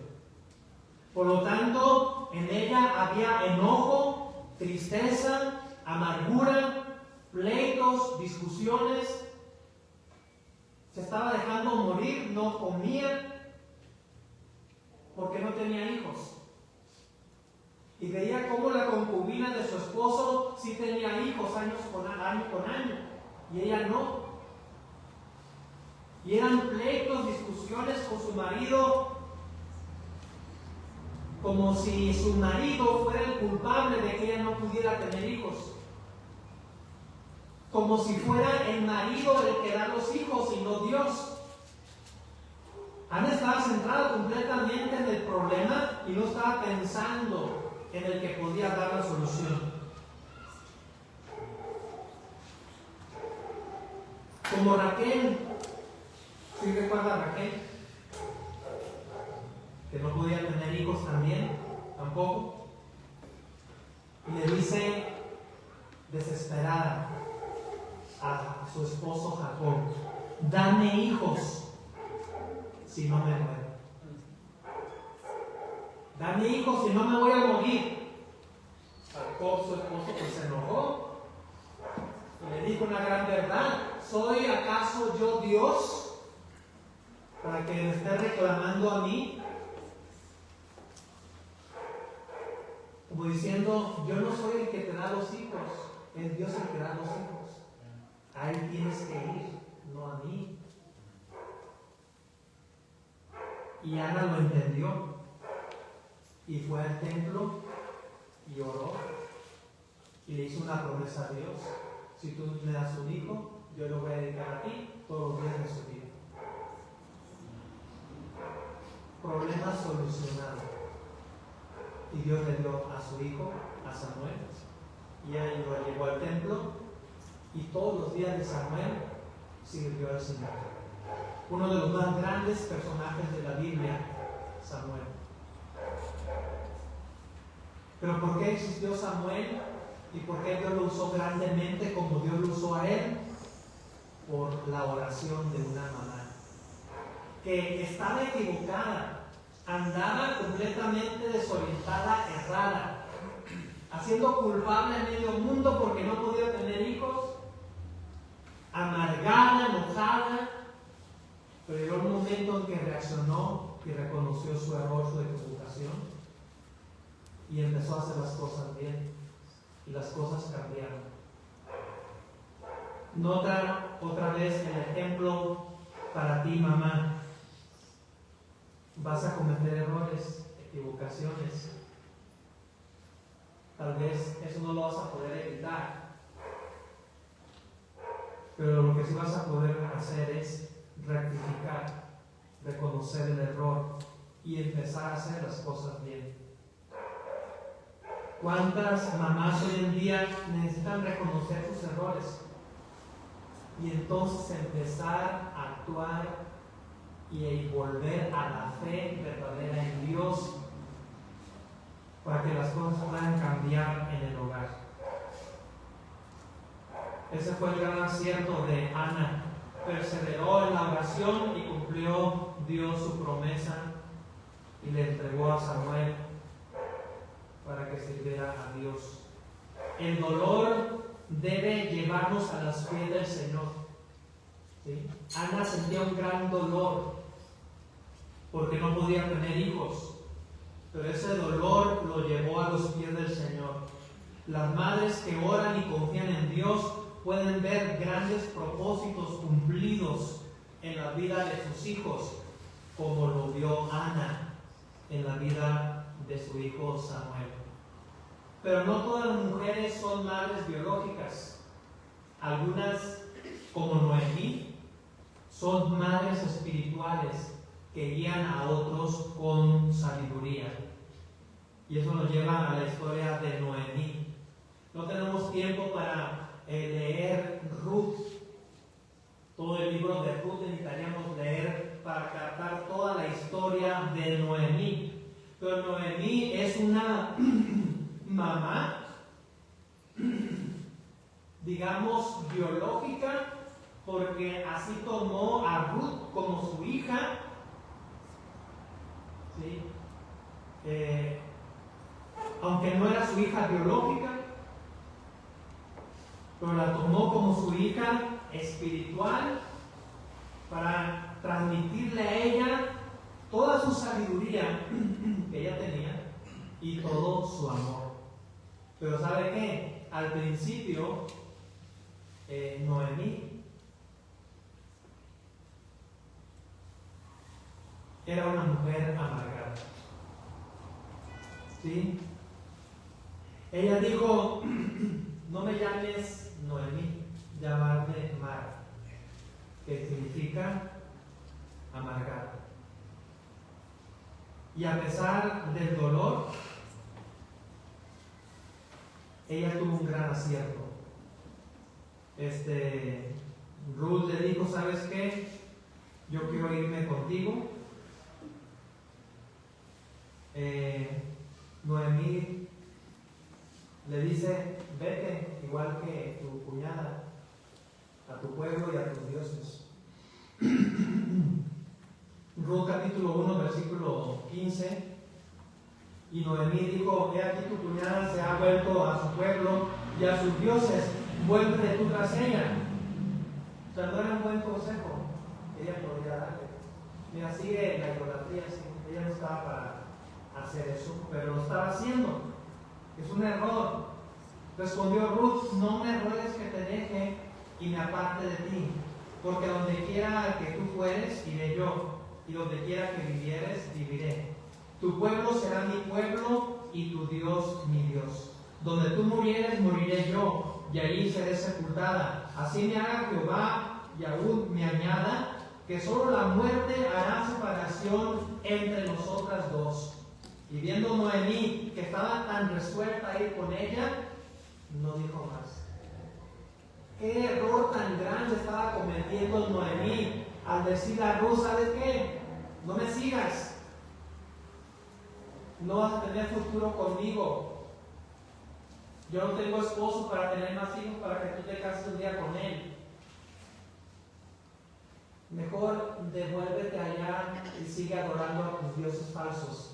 Por lo tanto, en ella había enojo, tristeza, amargura, pleitos, discusiones. Se estaba dejando morir, no comía porque no tenía hijos. Y veía cómo la concubina de su esposo sí tenía hijos año con año, y ella no. Y eran pleitos, discusiones con su marido, como si su marido fuera el culpable de que ella no pudiera tener hijos. Como si fuera el marido el que da los hijos y no Dios. Ana estaba centrada completamente en el problema y no estaba pensando en el que podía dar la solución. Como Raquel, ¿sí recuerda a Raquel? Que no podía tener hijos también, tampoco. Y le dice desesperada a su esposo Jacob: dame hijos, si no me muero. Dame hijos, si no me voy a morir. Jacob, su esposo, pues se enojó y le dijo una gran verdad: ¿soy acaso yo Dios para que me esté reclamando a mí? Como diciendo, yo no soy el que te da los hijos, es Dios el que da los hijos. A Él tienes que ir, no a mí. Y Ana lo entendió y fue al templo y oró y le hizo una promesa a Dios: si tú me das un hijo, yo lo voy a dedicar a ti todos los días de su vida. Problema solucionado. Y Dios le dio a su hijo, a Samuel, y él lo llevó al templo, y todos los días de Samuel sirvió al Señor. Uno de los más grandes personajes de la Biblia, Samuel. Pero ¿por qué existió Samuel? ¿Y por qué Dios lo usó grandemente como Dios lo usó a él? Por la oración de una mamá que estaba equivocada, andaba completamente desorientada, errada, haciendo culpable a medio mundo porque no podía tener hijos, amargada, enojada. Pero llegó un momento en que reaccionó y reconoció su error, su equivocación, y empezó a hacer las cosas bien, y las cosas cambiaron. Nota otra vez el ejemplo para ti, mamá. Vas a cometer errores, equivocaciones. Tal vez eso no lo vas a poder evitar, pero lo que sí vas a poder hacer es rectificar, reconocer el error y empezar a hacer las cosas bien. ¿Cuántas mamás hoy en día necesitan reconocer sus errores y entonces empezar a actuar y volver a la fe verdadera en Dios para que las cosas puedan cambiar en el hogar? Ese fue el gran acierto de Ana. Perseveró en la oración y cumplió Dios su promesa y le entregó a Samuel para que sirviera a Dios. El dolor debe llevarnos a los pies del Señor. ¿Sí? Ana sentía un gran dolor porque no podía tener hijos, pero ese dolor lo llevó a los pies del Señor. Las madres que oran y confían en Dios pueden ver grandes propósitos cumplidos en la vida de sus hijos, como lo vio Ana en la vida de su hijo Samuel. Pero no todas las mujeres son madres biológicas. Algunas, como Noemí, son madres espirituales que guían a otros con sabiduría. Y eso nos lleva a la historia de Noemí. No tenemos tiempo para leer Ruth. Todo el libro de Ruth necesitaríamos leer para captar toda la historia de Noemí. Pero Noemí es una mamá, digamos, biológica, porque así tomó a Ruth como su hija, ¿sí? Aunque no era su hija biológica, pero la tomó como su hija espiritual para transmitirle a ella toda su sabiduría que ella tenía y todo su amor. Pero ¿sabe qué? Al principio, Noemí era una mujer amargada. ¿Sí? Ella dijo, no me llames Noemí, llamarme Mara, que significa amargada. Y a pesar del dolor, ella tuvo un gran acierto. Ruth le dijo, ¿sabes qué? Yo quiero irme contigo. Noemí le dice, vete, igual que tu cuñada, a tu pueblo y a tus dioses. Ruth capítulo 1, versículo 15. Y Noemí dijo, he aquí tu cuñada se ha vuelto a su pueblo y a sus dioses, vuélvete tú tras ella. O sea, no era un buen consejo que ella podría darle. Mira, sigue la idolatría, sí. Ella no estaba para hacer eso, pero lo estaba haciendo. Es un error. Respondió Ruth, no me ruegues que te deje y me aparte de ti, porque donde quiera que tú fueres, iré yo, y donde quiera que vivieres, viviré. Tu pueblo será mi pueblo y tu Dios mi Dios. Donde tú murieres, moriré yo, y allí seré sepultada. Así me haga Jehová y aún me añada, que solo la muerte hará separación entre nosotras dos. Y viendo Noemí que estaba tan resuelta a ir con ella, no dijo más. ¿Qué error tan grande estaba cometiendo Noemí al decirle a Ruth, ¿sabes qué? No me sigas. No vas a tener futuro conmigo. Yo no tengo esposo para tener más hijos para que tú te cases un día con él. Mejor devuélvete allá y sigue adorando a tus dioses falsos.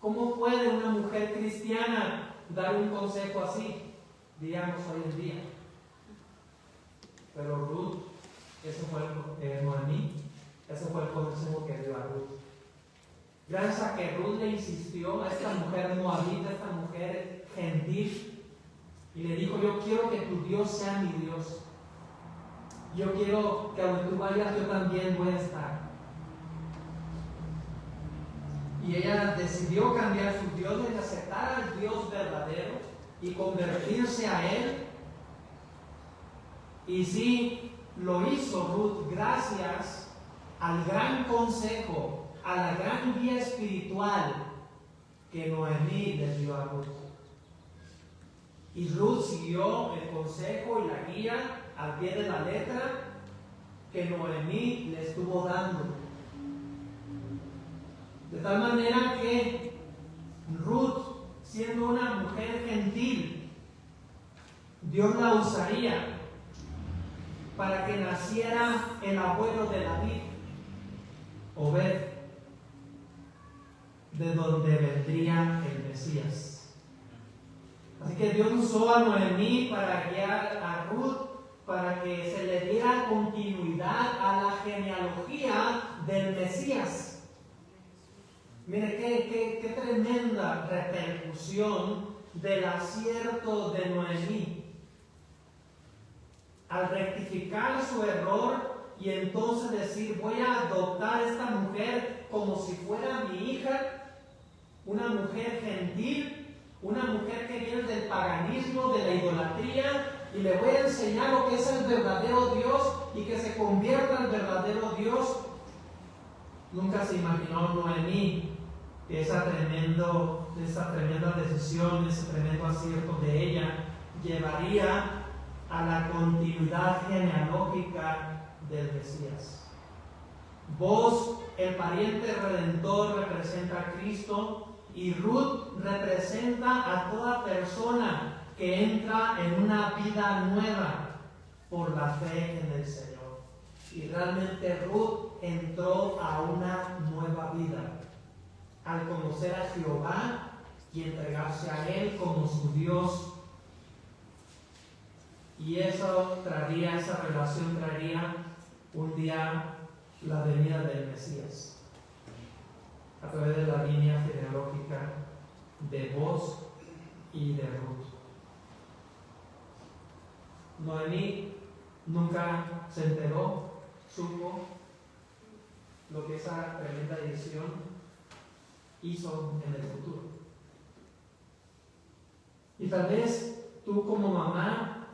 ¿Cómo puede una mujer cristiana dar un consejo así? Diríamos hoy en día. Pero Ruth, Noemí, ese fue el consejo que dio a Ruth. Gracias a que Ruth le insistió a esta mujer moabita, a esta mujer gentil, y le dijo, yo quiero que tu Dios sea mi Dios. Yo quiero que donde tú vayas yo también voy a estar. Y ella decidió cambiar su Dios y aceptar al Dios verdadero y convertirse a Él. Y sí, lo hizo Ruth gracias al gran consejo, a la gran guía espiritual que Noemí le dio a Ruth. Y Ruth siguió el consejo y la guía al pie de la letra que Noemí le estuvo dando. De tal manera que Ruth, siendo una mujer gentil, Dios la usaría para que naciera el abuelo de David, Obed, de donde vendría el Mesías. Así que Dios usó a Noemí para guiar a Ruth, para que se le diera continuidad a la genealogía del Mesías. Mire qué tremenda repercusión del acierto de Noemí. Al rectificar su error y entonces decir, voy a adoptar a esta mujer como si fuera mi hija, una mujer gentil, una mujer que viene del paganismo, de la idolatría, y le voy a enseñar lo que es el verdadero Dios y que se convierta en el verdadero Dios. Nunca se imaginó Noemí que esa tremenda decisión, ese tremendo acierto de ella llevaría a la continuidad genealógica del Mesías. Vos, el pariente redentor, representa a Cristo, y Ruth representa a toda persona que entra en una vida nueva, por la fe en el Señor. Y realmente Ruth entró a una nueva vida al conocer a Jehová y entregarse a Él como su Dios. Y esa relación traería un día la venida del Mesías a través de la línea genealógica de Boaz y de Ruth. Noemí nunca se enteró, supo lo que esa tremenda decisión hizo en el futuro. Y tal vez tú como mamá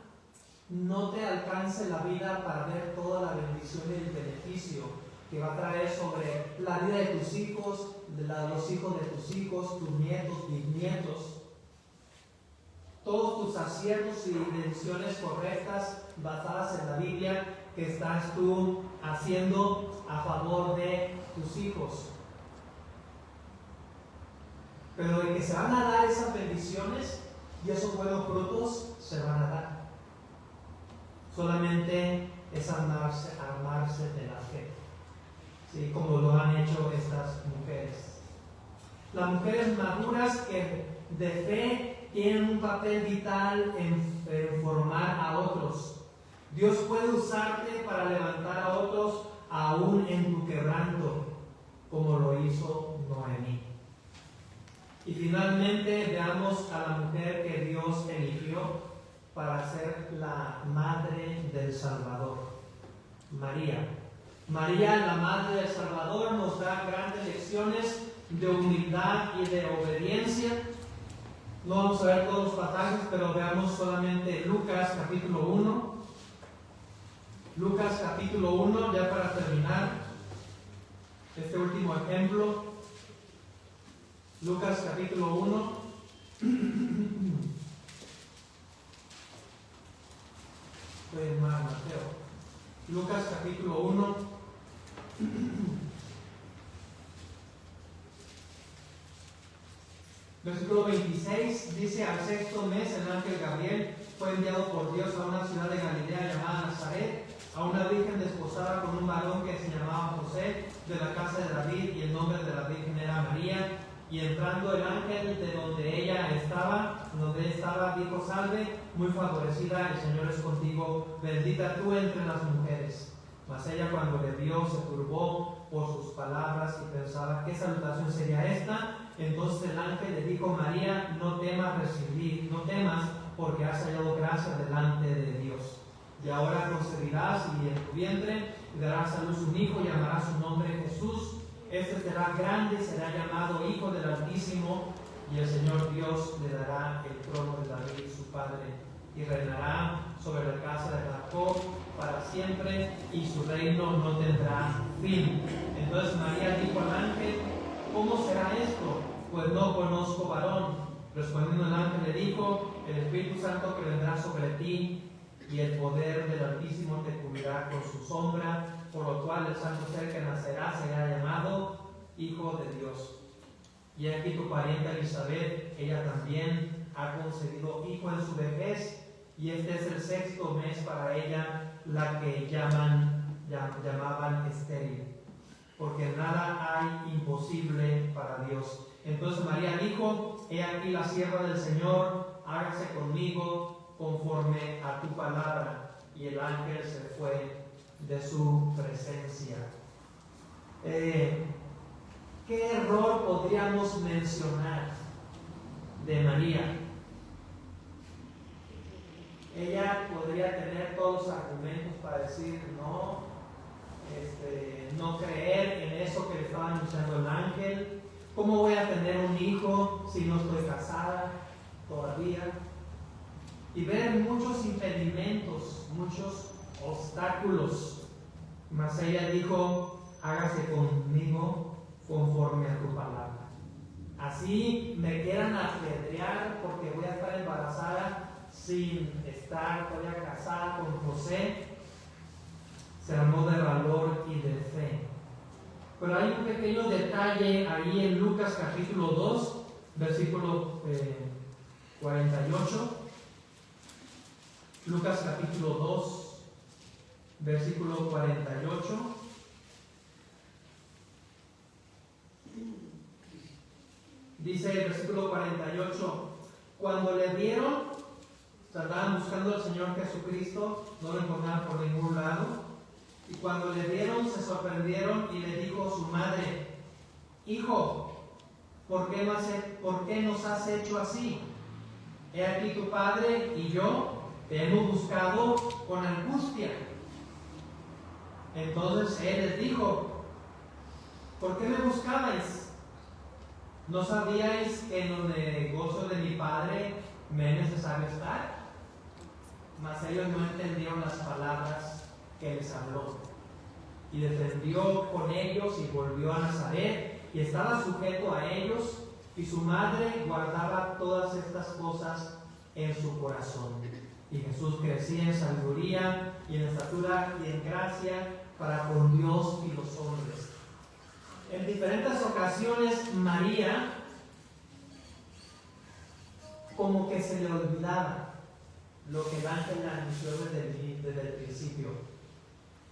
no te alcance la vida para ver toda la bendición y el beneficio que va a traer sobre la vida de tus hijos, de los hijos de tus hijos, tus nietos, bisnietos. Todos tus aciertos y decisiones correctas basadas en la Biblia que estás tú haciendo a favor de tus hijos. Pero de que se van a dar esas bendiciones y esos buenos frutos se van a dar. Solamente es armarse de la fe, ¿sí? Como lo han hecho estas mujeres. Las mujeres maduras que de fe tienen un papel vital en formar a otros. Dios puede usarte para levantar a otros aún en tu quebranto, como lo hizo Noemí. Y finalmente veamos a la mujer que Dios eligió para ser la madre del Salvador, María. María, la madre del Salvador, nos da grandes lecciones de humildad y de obediencia. No vamos a ver todos los pasajes, pero veamos solamente Lucas capítulo 1. Lucas capítulo 1, ya para terminar este último ejemplo. Lucas capítulo 1. Mateo. Lucas capítulo 1. Versículo 26 dice: al sexto mes el ángel Gabriel fue enviado por Dios a una ciudad de Galilea llamada Nazaret, a una virgen desposada con un varón que se llamaba José, de la casa de David, y el nombre de la virgen era María. Y entrando el ángel de donde ella estaba, dijo: salve, muy favorecida, el Señor es contigo, bendita tú entre las mujeres. Mas ella, cuando le vio, se turbó por sus palabras y pensaba: ¿qué salutación sería esta? Entonces el ángel le dijo: María, no temas, porque has hallado gracia delante de Dios. Y ahora concebirás y en tu vientre darás a luz un hijo, y llamarás su nombre Jesús. Este será grande, será llamado Hijo del Altísimo, y el Señor Dios le dará el trono de David su padre, y reinará sobre la casa de Jacob para siempre, y su reino no tendrá fin. Entonces María dijo al ángel: ¿cómo será esto? Pues no conozco varón. Respondiendo el ángel le dijo: el Espíritu Santo que vendrá sobre ti, y el poder del Altísimo te cubrirá con su sombra, por lo cual el santo ser que nacerá será llamado Hijo de Dios. Y aquí tu parienta Elizabeth, ella también ha concebido hijo en su vejez, y este es el sexto mes para ella, la que llamaban estéril, porque nada hay imposible para Dios. Entonces María dijo: he aquí la sierva del Señor, hágase conmigo conforme a tu palabra. Y el ángel se fue de su presencia. ¿Qué error podríamos mencionar de María? Ella podría tener todos los argumentos para decir no creer en eso que le estaba anunciando el ángel. ¿Cómo voy a tener un hijo si no estoy casada todavía? Y ver muchos impedimentos, muchos obstáculos. Mas ella dijo: hágase conmigo conforme a tu palabra. Así me quieran apedrear porque voy a estar embarazada sin estar todavía casada con José. Se armó de valor y de fe. Pero hay un pequeño detalle ahí en Lucas capítulo 2, versículo 48. Lucas capítulo 2, versículo 48. Dice el versículo 48, cuando le vieron, estaban buscando al Señor Jesucristo, no lo encontraron por ningún lado, y cuando le vieron se sorprendieron y le dijo su madre, hijo, ¿por qué nos has hecho así? He aquí tu padre y yo te hemos buscado con angustia. Entonces él les dijo, ¿por qué me buscabais? ¿No sabíais que en los negocios de mi padre me es necesario estar? Mas ellos no entendieron las palabras que les habló. Y descendió con ellos y volvió a Nazaret, y estaba sujeto a ellos, y su madre guardaba todas estas cosas en su corazón. Y Jesús crecía en sabiduría y en estatura y en gracia para con Dios y los hombres. En diferentes ocasiones María como que se le olvidaba lo que el ángel le anunció desde el principio,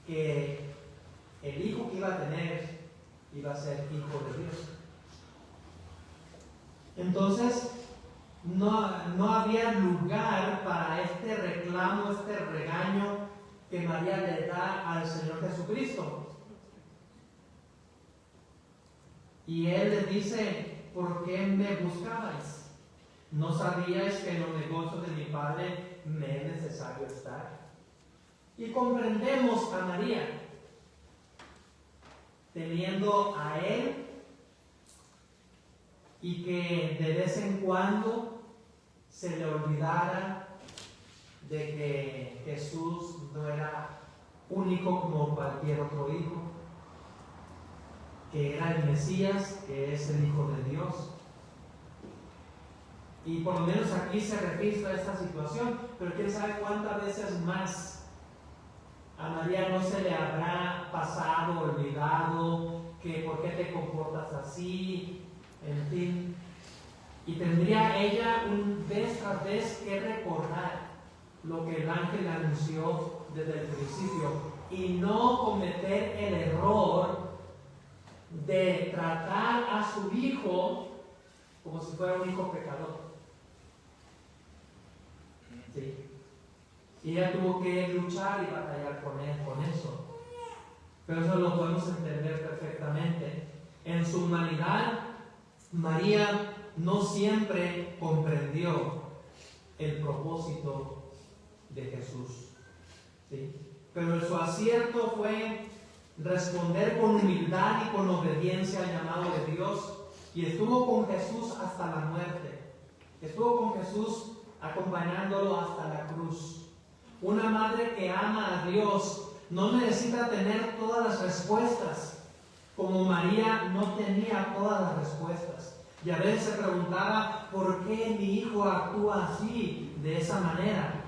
que el hijo que iba a tener iba a ser hijo de Dios. Entonces no había lugar para este reclamo, este regaño que María le da al Señor Jesucristo. Y él le dice, ¿por qué me buscabais? ¿No sabíais que en los negocios de mi padre me es necesario estar? Y comprendemos a María, teniendo a él, y que de vez en cuando se le olvidara de que Jesús no era único como cualquier otro hijo, que era el Mesías, que es el Hijo de Dios. Y por lo menos aquí se registra esta situación, pero quién sabe cuántas veces más a María no se le habrá pasado, olvidado, que por qué te comportas así, en fin. Y tendría ella vez tras vez que recordar lo que el ángel anunció desde el principio y no cometer el error de tratar a su hijo como si fuera un hijo pecador. ¿Sí? Y ella tuvo que luchar y batallar con él, con eso. Pero eso lo podemos entender perfectamente. En su humanidad, María no siempre comprendió el propósito de Jesús. ¿Sí? Pero su acierto fue responder con humildad y con obediencia al llamado de Dios, y estuvo con Jesús hasta la muerte. Estuvo con Jesús acompañándolo hasta la cruz. Una madre que ama a Dios no necesita tener todas las respuestas, como María no tenía todas las respuestas. Y a veces se preguntaba, ¿por qué mi hijo actúa así, de esa manera?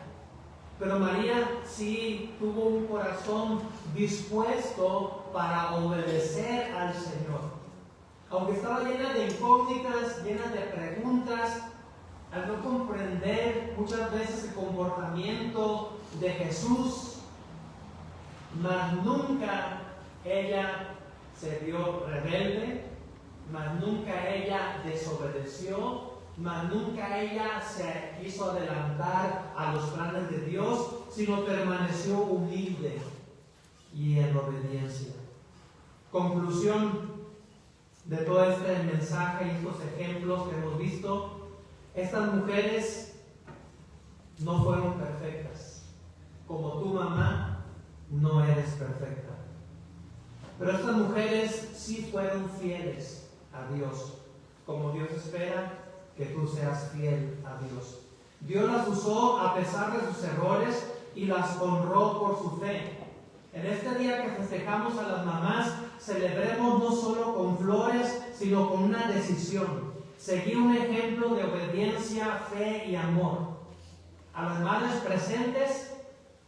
Pero María sí tuvo un corazón dispuesto para obedecer al Señor. Aunque estaba llena de incógnitas, llena de preguntas, al no comprender muchas veces el comportamiento de Jesús, mas nunca ella se dio rebelde, mas nunca ella desobedeció, mas nunca ella se quiso adelantar a los planes de Dios, sino permaneció humilde y en obediencia. Conclusión de todo este mensaje y estos ejemplos que hemos visto: estas mujeres no fueron perfectas. Como tu mamá, no eres perfecta. Pero estas mujeres sí fueron fieles a Dios, como Dios espera que tú seas fiel a Dios. Dios las usó a pesar de sus errores y las honró por su fe. En este día que festejamos a las mamás, celebremos no solo con flores, sino con una decisión: seguir un ejemplo de obediencia, fe y amor. A las madres presentes,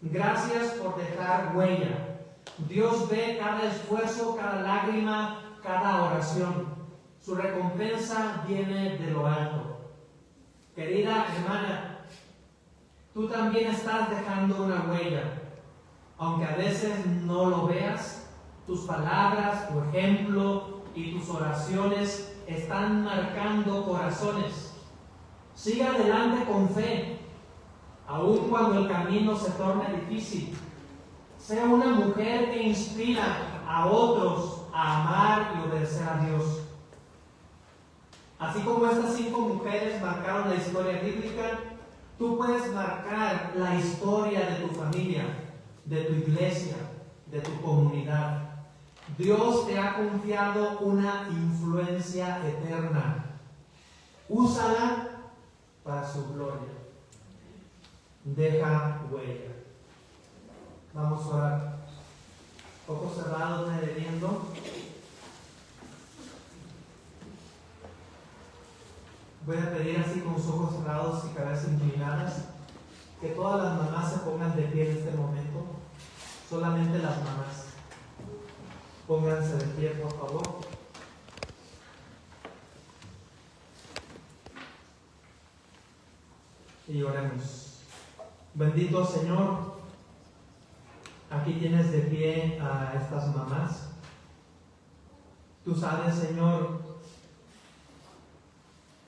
gracias por dejar huella. Dios ve cada esfuerzo, cada lágrima, cada oración. Su recompensa viene de lo alto. Querida hermana, tú también estás dejando una huella. Aunque a veces no lo veas, tus palabras, tu ejemplo y tus oraciones están marcando corazones. Sigue adelante con fe, aun cuando el camino se torne difícil. Sea una mujer que inspira a otros a amar y obedecer a Dios. Así como estas 5 mujeres marcaron la historia bíblica, tú puedes marcar la historia de tu familia, de tu iglesia, de tu comunidad. Dios te ha confiado una influencia eterna. Úsala para su gloria. Deja huella. Vamos a orar. Ojos cerrados, nadie viendo. Voy a pedir así con los ojos cerrados y cabezas inclinadas que todas las mamás se pongan de pie en este momento. Solamente las mamás. Pónganse de pie, por favor. Y oremos. Bendito Señor, aquí tienes de pie a estas mamás. Tú sabes, Señor,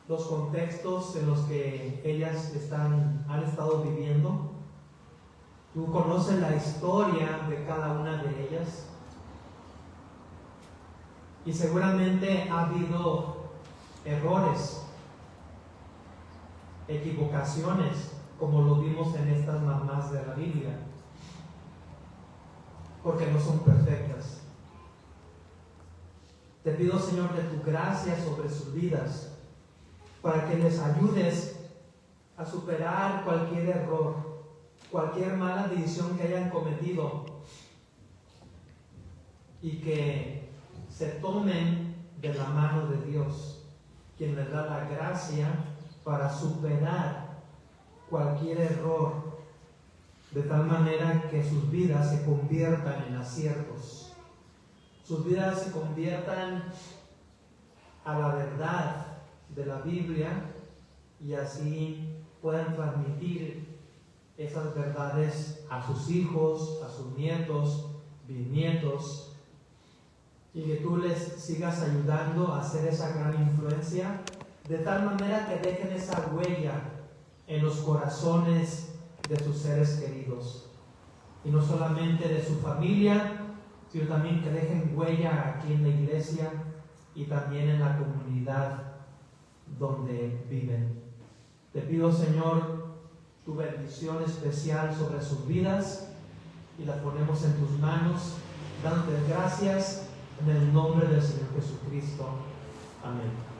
los contextos en los que ellas han estado viviendo. Tú conoces la historia de cada una de ellas. Y seguramente ha habido errores, equivocaciones, como lo vimos en estas mamás de la Biblia, porque no son perfectas. Te pido, Señor, de tu gracia sobre sus vidas, para que les ayudes a superar cualquier error, cualquier mala decisión que hayan cometido, y que se tomen de la mano de Dios, quien les da la gracia para superar cualquier error, de tal manera que sus vidas se conviertan en aciertos, sus vidas se conviertan a la verdad de la Biblia, y así puedan transmitir esas verdades a sus hijos, a sus nietos, bisnietos, y que tú les sigas ayudando a hacer esa gran influencia, de tal manera que dejen esa huella en los corazones de sus seres queridos, y no solamente de su familia, sino también que dejen huella aquí en la iglesia y también en la comunidad donde viven. Te pido, Señor, tu bendición especial sobre sus vidas, y las ponemos en tus manos, dándote gracias en el nombre del Señor Jesucristo. Amén.